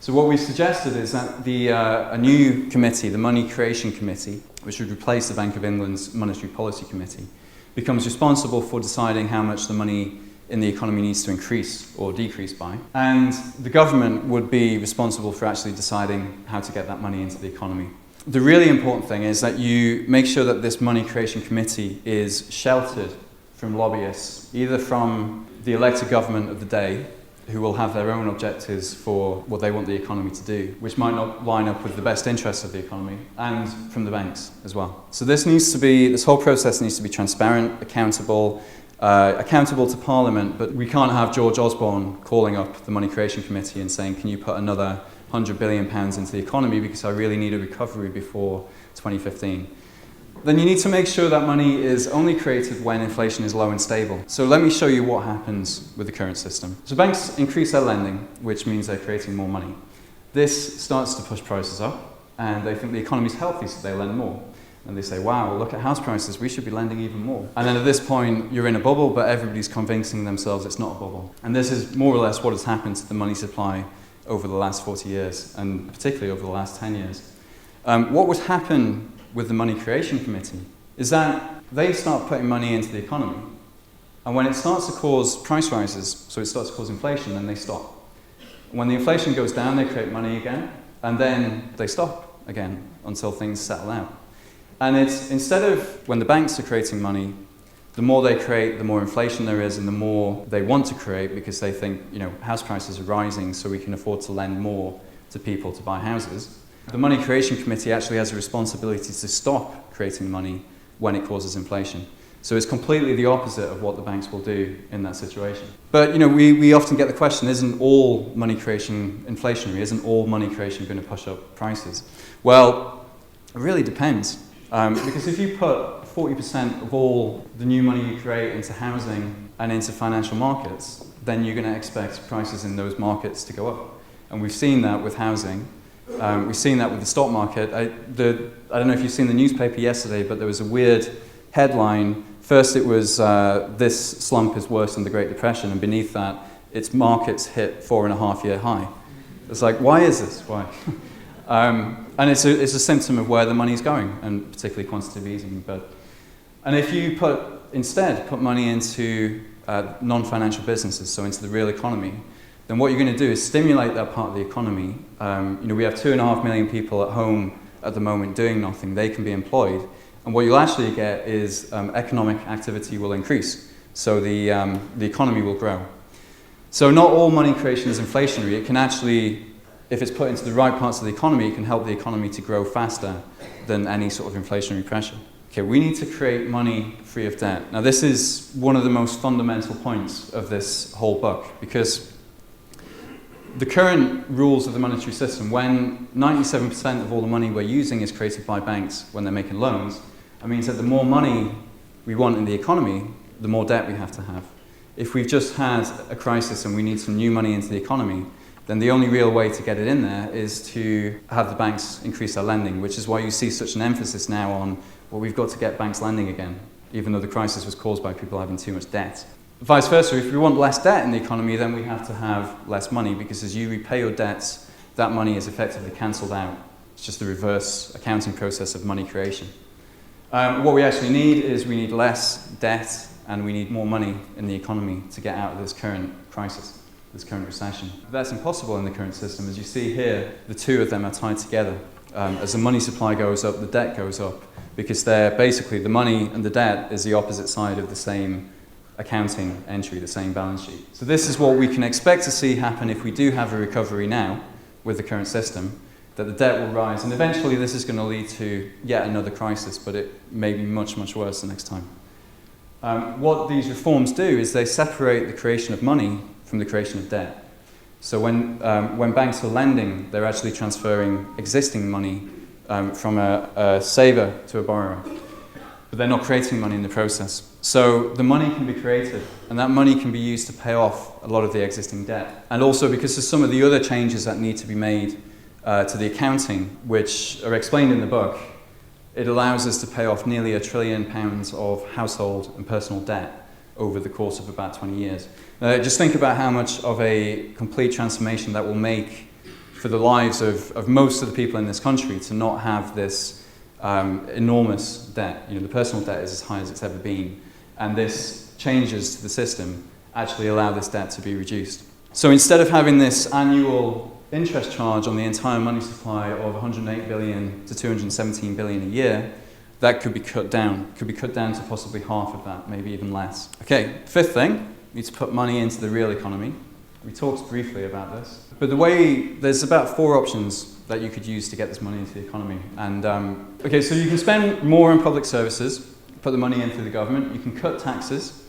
So what we've suggested is that a new committee, the Money Creation Committee, which would replace the Bank of England's Monetary Policy Committee, becomes responsible for deciding how much the money in the economy needs to increase or decrease by. And the government would be responsible for actually deciding how to get that money into the economy. The really important thing is that you make sure that this Money Creation Committee is sheltered from lobbyists, either from the elected government of the day, who will have their own objectives for what they want the economy to do, which might not line up with the best interests of the economy, and from the banks as well. So this whole process needs to be transparent, accountable to Parliament, but we can't have George Osborne calling up the Money Creation Committee and saying, can you put another £100 billion into the economy because I really need a recovery before 2015. Then you need to make sure that money is only created when inflation is low and stable. So let me show you what happens with the current system. So banks increase their lending, which means they're creating more money. This starts to push prices up, and they think the economy is healthy, so they lend more. And they say, wow, look at house prices, we should be lending even more. And then at this point, you're in a bubble, but everybody's convincing themselves it's not a bubble. And this is more or less what has happened to the money supply over the last 40 years, and particularly over the last 10 years. What would happen with the Money Creation Committee is that they start putting money into the economy. And when it starts to cause price rises, so it starts to cause inflation, then they stop. When the inflation goes down, they create money again, and then they stop again until things settle out. And it's instead of when the banks are creating money, the more they create, the more inflation there is, and the more they want to create because they think, house prices are rising, so we can afford to lend more to people to buy houses. The Money Creation Committee actually has a responsibility to stop creating money when it causes inflation. So it's completely the opposite of what the banks will do in that situation. But we often get the question, isn't all money creation inflationary? Isn't all money creation going to push up prices? Well, it really depends. Because if you put 40% of all the new money you create into housing and into financial markets, then you're going to expect prices in those markets to go up. And we've seen that with housing. We've seen that with the stock market. I don't know if you've seen the newspaper yesterday, but there was a weird headline. First it was, this slump is worse than the Great Depression, and beneath that, its markets hit 4.5-year high. It's like, why is this? Why? And it's a symptom of where the money's going, and particularly quantitative easing. And if you instead put money into non-financial businesses, so into the real economy, then what you're going to do is stimulate that part of the economy. We have 2.5 million people at home at the moment doing nothing. They can be employed. And what you'll actually get is economic activity will increase. So the economy will grow. So not all money creation is inflationary. It can actually, if it's put into the right parts of the economy, it can help the economy to grow faster than any sort of inflationary pressure. Okay, we need to create money free of debt. Now this is one of the most fundamental points of this whole book, because the current rules of the monetary system, when 97% of all the money we're using is created by banks when they're making loans, it means that the more money we want in the economy, the more debt we have to have. If we've just had a crisis and we need some new money into the economy, then the only real way to get it in there is to have the banks increase their lending, which is why you see such an emphasis now on, well, we've got to get banks lending again, even though the crisis was caused by people having too much debt. Vice versa, if we want less debt in the economy, then we have to have less money, because as you repay your debts, that money is effectively cancelled out. It's just the reverse accounting process of money creation. What we actually need is we need less debt and we need more money in the economy to get out of this current crisis, this current recession. That's impossible in the current system. As you see here, the two of them are tied together. As the money supply goes up, the debt goes up, because they're basically, the money and the debt is the opposite side of the same accounting entry, the same balance sheet. So this is what we can expect to see happen if we do have a recovery now with the current system, that the debt will rise, and eventually this is going to lead to yet another crisis, but it may be much, much worse the next time. What these reforms do is they separate the creation of money from the creation of debt. So when banks are lending, they're actually transferring existing money from a saver to a borrower, but they're not creating money in the process. So the money can be created, and that money can be used to pay off a lot of the existing debt. And also because of some of the other changes that need to be made to the accounting, which are explained in the book, it allows us to pay off nearly £1 trillion of household and personal debt over the course of about 20 years. Just think about how much of a complete transformation that will make for the lives of most of the people in this country to not have this enormous debt. You know, the personal debt is as high as it's ever been, and this changes to the system actually allow this debt to be reduced. So instead of having this annual interest charge on the entire money supply of 108 billion to 217 billion a year, that could be cut down. Could be cut down to possibly half of that, maybe even less. Okay, fifth thing, we need to put money into the real economy. We talked briefly about this. But there's about 4 options that you could use to get this money into the economy. And okay, so you can spend more on public services, put the money in through the government, you can cut taxes,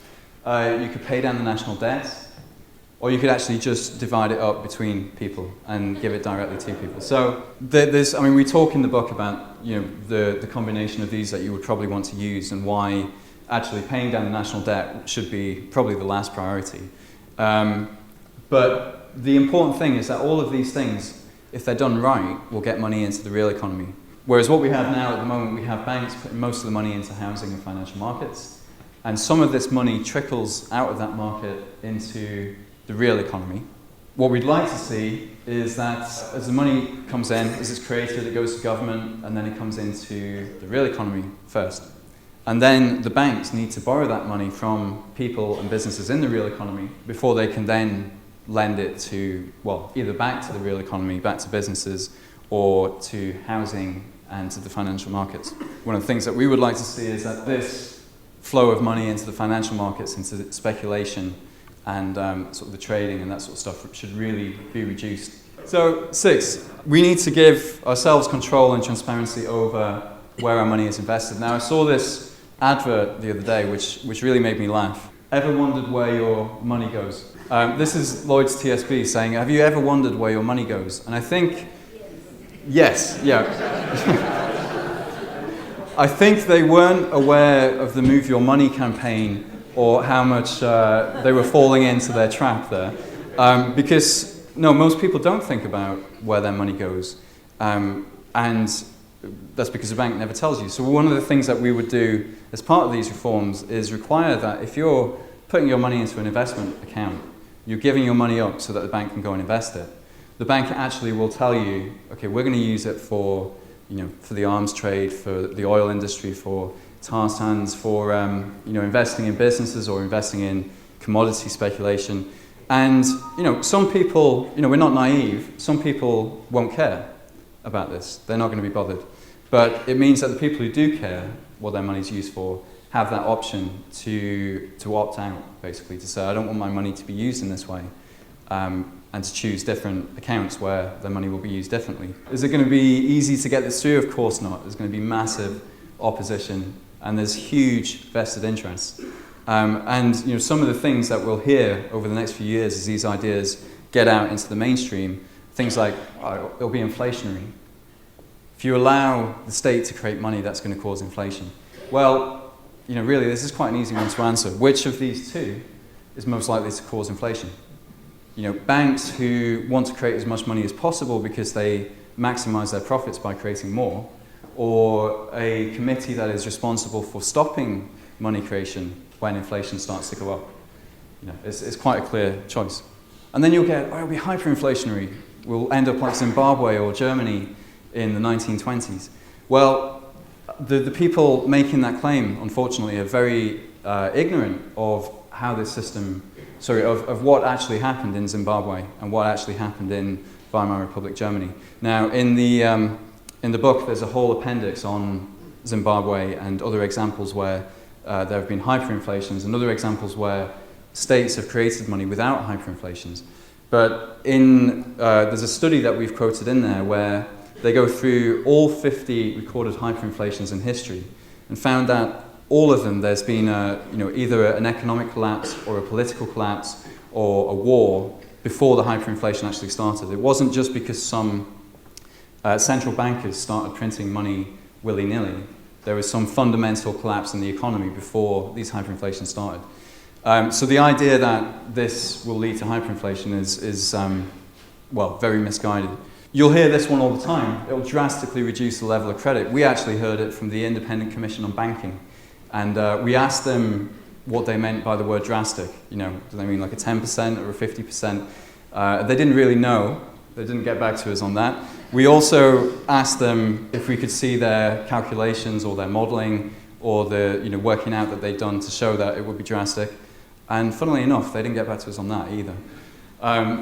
you could pay down the national debt, or you could actually just divide it up between people and give it directly to people. So we talk in the book about the combination of these that you would probably want to use and why actually paying down the national debt should be probably the last priority. But the important thing is that all of these things, if they're done right, will get money into the real economy. Whereas what we have now at the moment, we have banks putting most of the money into housing and financial markets, and some of this money trickles out of that market into the real economy. What we'd like to see is that as the money comes in, as it's created, it goes to government, and then it comes into the real economy first. And then the banks need to borrow that money from people and businesses in the real economy before they can then lend it to, well, either back to the real economy, back to businesses, or to housing and to the financial markets. One of the things that we would like to see is that this flow of money into the financial markets, into speculation, and sort of the trading and that sort of stuff should really be reduced. So 6, we need to give ourselves control and transparency over where our money is invested. Now I saw this advert the other day which really made me laugh. Ever wondered where your money goes? This is Lloyd's TSB saying, have you ever wondered where your money goes? And I think, yes, yeah. I think they weren't aware of the Move Your Money campaign or how much they were falling into their trap there. Because, no, most people don't think about where their money goes. And that's because the bank never tells you. So one of the things that we would do as part of these reforms is require that if you're putting your money into an investment account, you're giving your money up so that the bank can go and invest it. The bank actually will tell you, okay, we're going to use it for the arms trade, for the oil industry, for tar sands, for investing in businesses or investing in commodity speculation. And some people, we're not naive. Some people won't care about this. They're not going to be bothered. But it means that the people who do care what their money's used for have that option to opt out, basically, to say, I don't want my money to be used in this way, and to choose different accounts where their money will be used differently. Is it going to be easy to get this through? Of course not. There's going to be massive opposition, and there's huge vested interests. And some of the things that we'll hear over the next few years as these ideas get out into the mainstream, things like, it'll be inflationary. If you allow the state to create money, that's going to cause inflation. Well, really, this is quite an easy one to answer. Which of these two is most likely to cause inflation? Banks who want to create as much money as possible because they maximize their profits by creating more, or a committee that is responsible for stopping money creation when inflation starts to go up. It's quite a clear choice. And then you'll get, it'll be hyperinflationary. We'll end up like Zimbabwe or Germany in the 1920s. Well, the people making that claim, unfortunately, are very ignorant of how this system, of what actually happened in Zimbabwe and what actually happened in Weimar Republic Germany. Now, in the book, there's a whole appendix on Zimbabwe and other examples where there have been hyperinflations and other examples where states have created money without hyperinflations. But there's a study that we've quoted in there where they go through all 50 recorded hyperinflations in history and found that all of them there's been either an economic collapse or a political collapse or a war before the hyperinflation actually started. It wasn't just because some central bankers started printing money willy-nilly. There was some fundamental collapse in the economy before these hyperinflation started. So the idea that this will lead to hyperinflation is well, very misguided. You'll hear this one all the time. It will drastically reduce the level of credit. We actually heard it from the Independent Commission on Banking. And we asked them what they meant by the word drastic. You know, do they mean like a 10% or a 50%? They didn't really know. They didn't get back to us on that. We also asked them if we could see their calculations or their modeling or the working out that they'd done to show that it would be drastic. And funnily enough, they didn't get back to us on that either.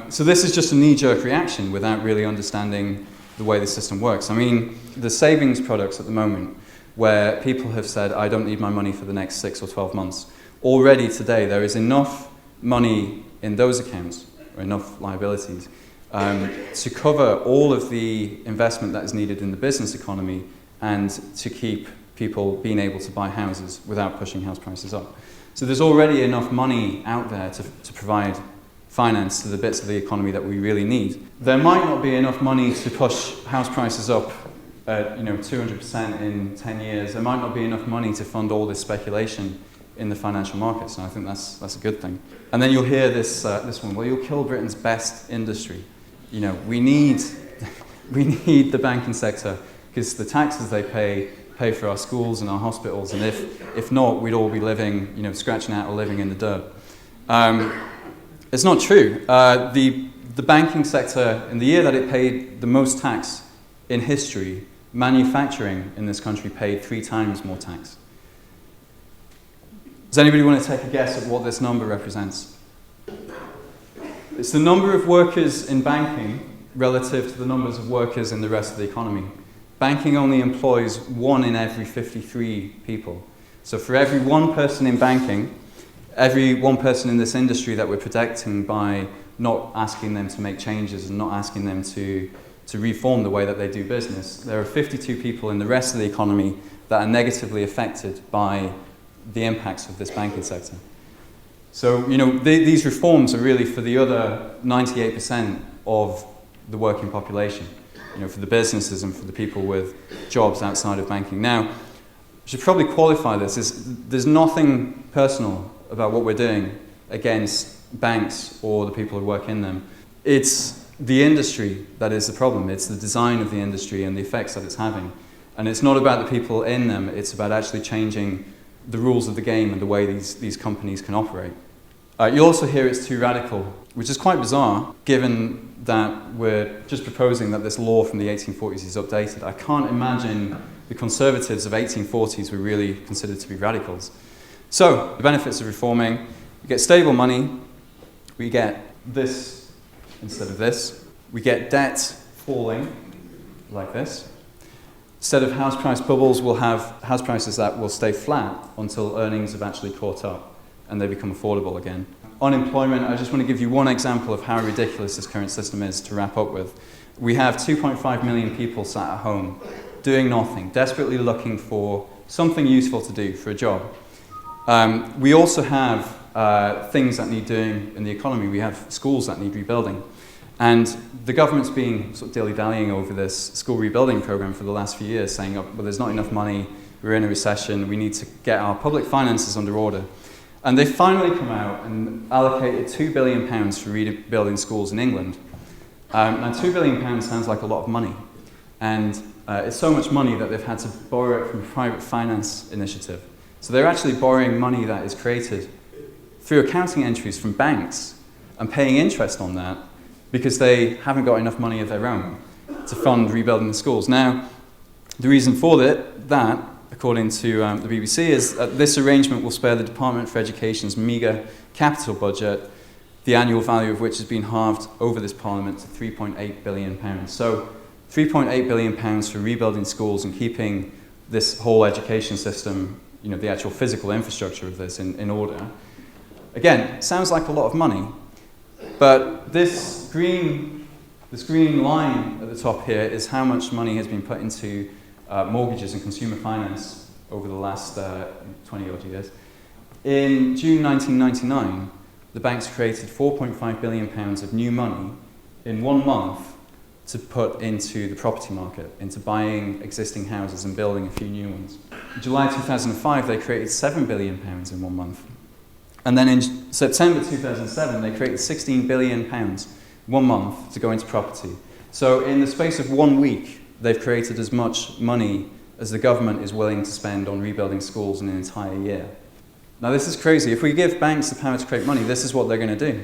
So this is just a knee-jerk reaction without really understanding the way the system works. I mean, the savings products at the moment, where people have said, I don't need my money for the next 6 or 12 months, already today there is enough money in those accounts, or enough liabilities, to cover all of the investment that is needed in the business economy and to keep people being able to buy houses without pushing house prices up. So there's already enough money out there to provide finance to the bits of the economy that we really need. There might not be enough money to push house prices up at 200% in 10 years. There might not be enough money to fund all this speculation in the financial markets, and I think that's a good thing. And then you'll hear this one, well, you'll kill Britain's best industry. We need the banking sector because the taxes they pay for our schools and our hospitals, and if not, we'd all be living, scratching out or living in the dirt. It's not true. The banking sector, in the year that it paid the most tax in history, manufacturing in this country paid 3 times more tax. Does anybody want to take a guess at what this number represents? It's the number of workers in banking relative to the numbers of workers in the rest of the economy. Banking only employs 1 in every 53 people. So for every 1 person in banking, every 1 person in this industry that we're protecting by not asking them to make changes and not asking them to reform the way that they do business, there are 52 people in the rest of the economy that are negatively affected by the impacts of this banking sector. So, these reforms are really for the other 98% of the working population, for the businesses and for the people with jobs outside of banking. Now, I should probably qualify this. There's nothing personal about what we're doing against banks or the people who work in them. It's the industry that is the problem. It's the design of the industry and the effects that it's having. And it's not about the people in them, it's about actually changing the rules of the game and the way these companies can operate. You also hear it's too radical, which is quite bizarre, given that we're just proposing that this law from the 1840s is updated. I can't imagine the conservatives of 1840s were really considered to be radicals. So, the benefits of reforming: we get stable money, we get this instead of this, we get debt falling like this. Instead of house price bubbles, we'll have house prices that will stay flat until earnings have actually caught up and they become affordable again. Unemployment, I just want to give you one example of how ridiculous this current system is to wrap up with. We have 2.5 million people sat at home, doing nothing, desperately looking for something useful to do, for a job. We also have things that need doing in the economy. We have schools that need rebuilding. And the government's been sort of dilly-dallying over this school rebuilding program for the last few years, saying, well, there's not enough money, we're in a recession, we need to get our public finances under order. And they finally come out and allocated £2 billion for rebuilding schools in England. Now, £2 billion sounds like a lot of money. And it's so much money that they've had to borrow it from a private finance initiative. So they're actually borrowing money that is created through accounting entries from banks and paying interest on that because they haven't got enough money of their own to fund rebuilding the schools. Now, the reason for that, according to the BBC, is that this arrangement will spare the Department for Education's meagre capital budget, the annual value of which has been halved over this Parliament to £3.8 billion. So £3.8 billion for rebuilding schools and keeping this whole education system, the actual physical infrastructure of this in order. Again, sounds like a lot of money, but this green line at the top here is how much money has been put into mortgages and consumer finance over the last 20-odd years. In June 1999, the banks created £4.5 billion of new money in 1 month to put into the property market, into buying existing houses and building a few new ones. In July 2005, they created £7 billion in 1 month. And then in September 2007, they created £16 billion 1 month to go into property. So in the space of 1 week, they've created as much money as the government is willing to spend on rebuilding schools in an entire year. Now this is crazy. If we give banks the power to create money, this is what they're going to do.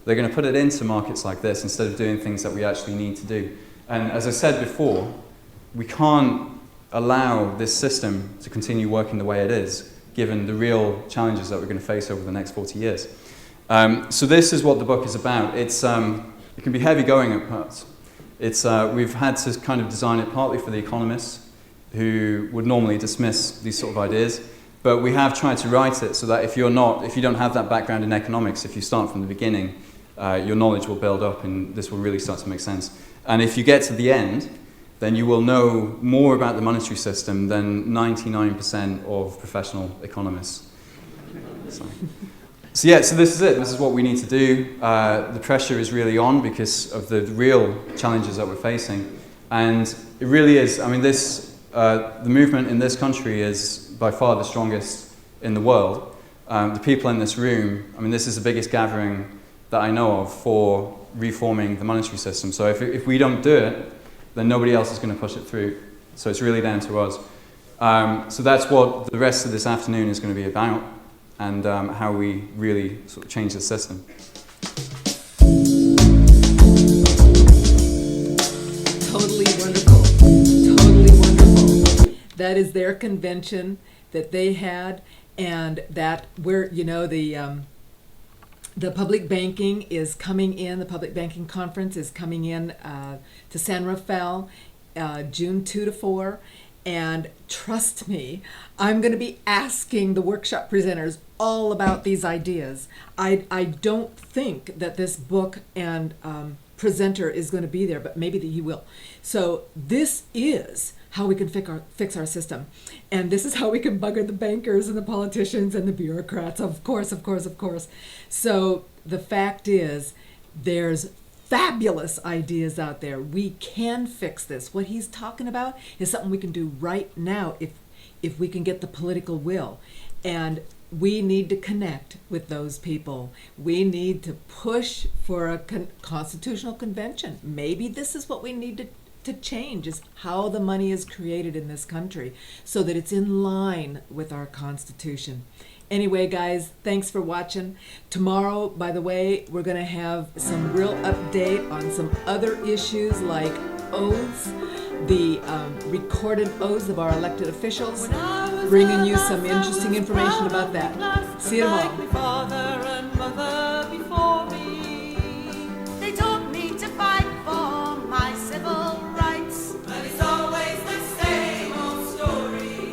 They're going to put it into markets like this instead of doing things that we actually need to do. And as I said before, we can't allow this system to continue working the way it is, given the real challenges that we're going to face over the next 40 years. So this is what the book is about. It can be heavy going at parts. We've had to kind of design it partly for the economists who would normally dismiss these sort of ideas, but we have tried to write it so that if you don't have that background in economics, if you start from the beginning, your knowledge will build up and this will really start to make sense. And if you get to the end, then you will know more about the monetary system than 99% of professional economists. So this is it. This is what we need to do. The pressure is really on because of the real challenges that we're facing. And it really is, the movement in this country is by far the strongest in the world. The people in this room, this is the biggest gathering that I know of for reforming the monetary system. So if we don't do it, then nobody else is going to push it through. So it's really down to us. So that's what the rest of this afternoon is going to be about, and how we really sort of change the system. Totally wonderful. Totally wonderful. That is their convention that they had, and that where the public banking is coming in. The public banking conference is coming in to San Rafael, June 2 to 4. And trust me, I'm going to be asking the workshop presenters all about these ideas. I don't think that this book and presenter is going to be there, but maybe that he will. So this is how we can fix our system. And this is how we can bugger the bankers and the politicians and the bureaucrats, of course. So the fact is, there's fabulous ideas out there. We can fix this. What he's talking about is something we can do right now if we can get the political will. And we need to connect with those people. We need to push for a constitutional convention. Maybe this is what we need to change, is how the money is created in this country so that it's in line with our Constitution. Anyway, guys, thanks for watching. Tomorrow, by the way, we're going to have some real update on some other issues like oaths, the recorded oaths of our elected officials, bringing you some interesting information about that. See you tomorrow. My father and mother before me, they taught me to fight for my civil rights. But it's always the same old story.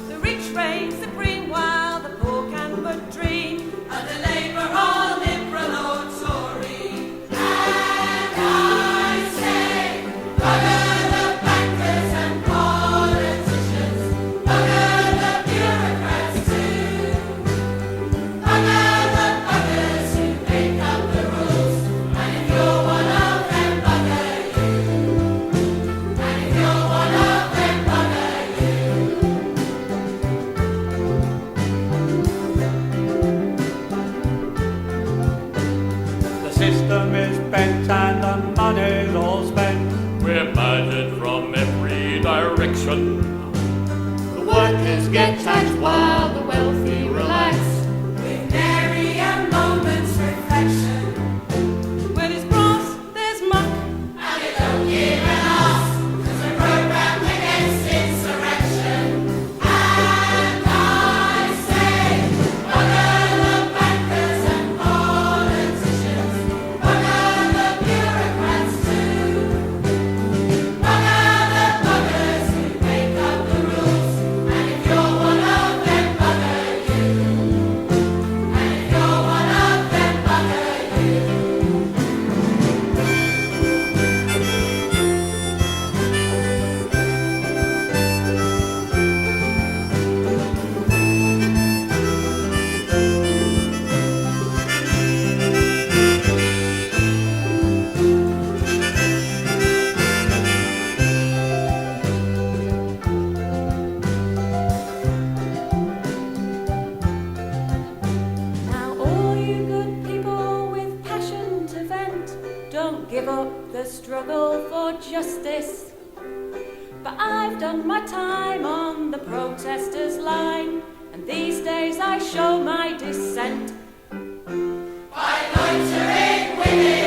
The rich reign supreme while the poor can but dream. Under Labour or Liberal or Tory. And I say, bugger the bankers and politicians. Bugger the bureaucrats too. Bugger the buggers who make up the rules. And if you're one of them, bugger you. And if you're one of them, bugger The system is bent and the money's all spent. We're murdered from every direction. The workers get taxed while the wealthy relax. with nary a moment's reflection. Where there's grass, there's muck, and they don't give an arse, 'cause we're programmed against insurrection. And I say, bugger the bankers and politicians, bugger the bureaucrats too, bugger the buggers who make up the rules, and if you're one of them, vent. Don't give up the struggle for justice. But I've done my time on the protesters' line, and these days I show my dissent. By loitering women.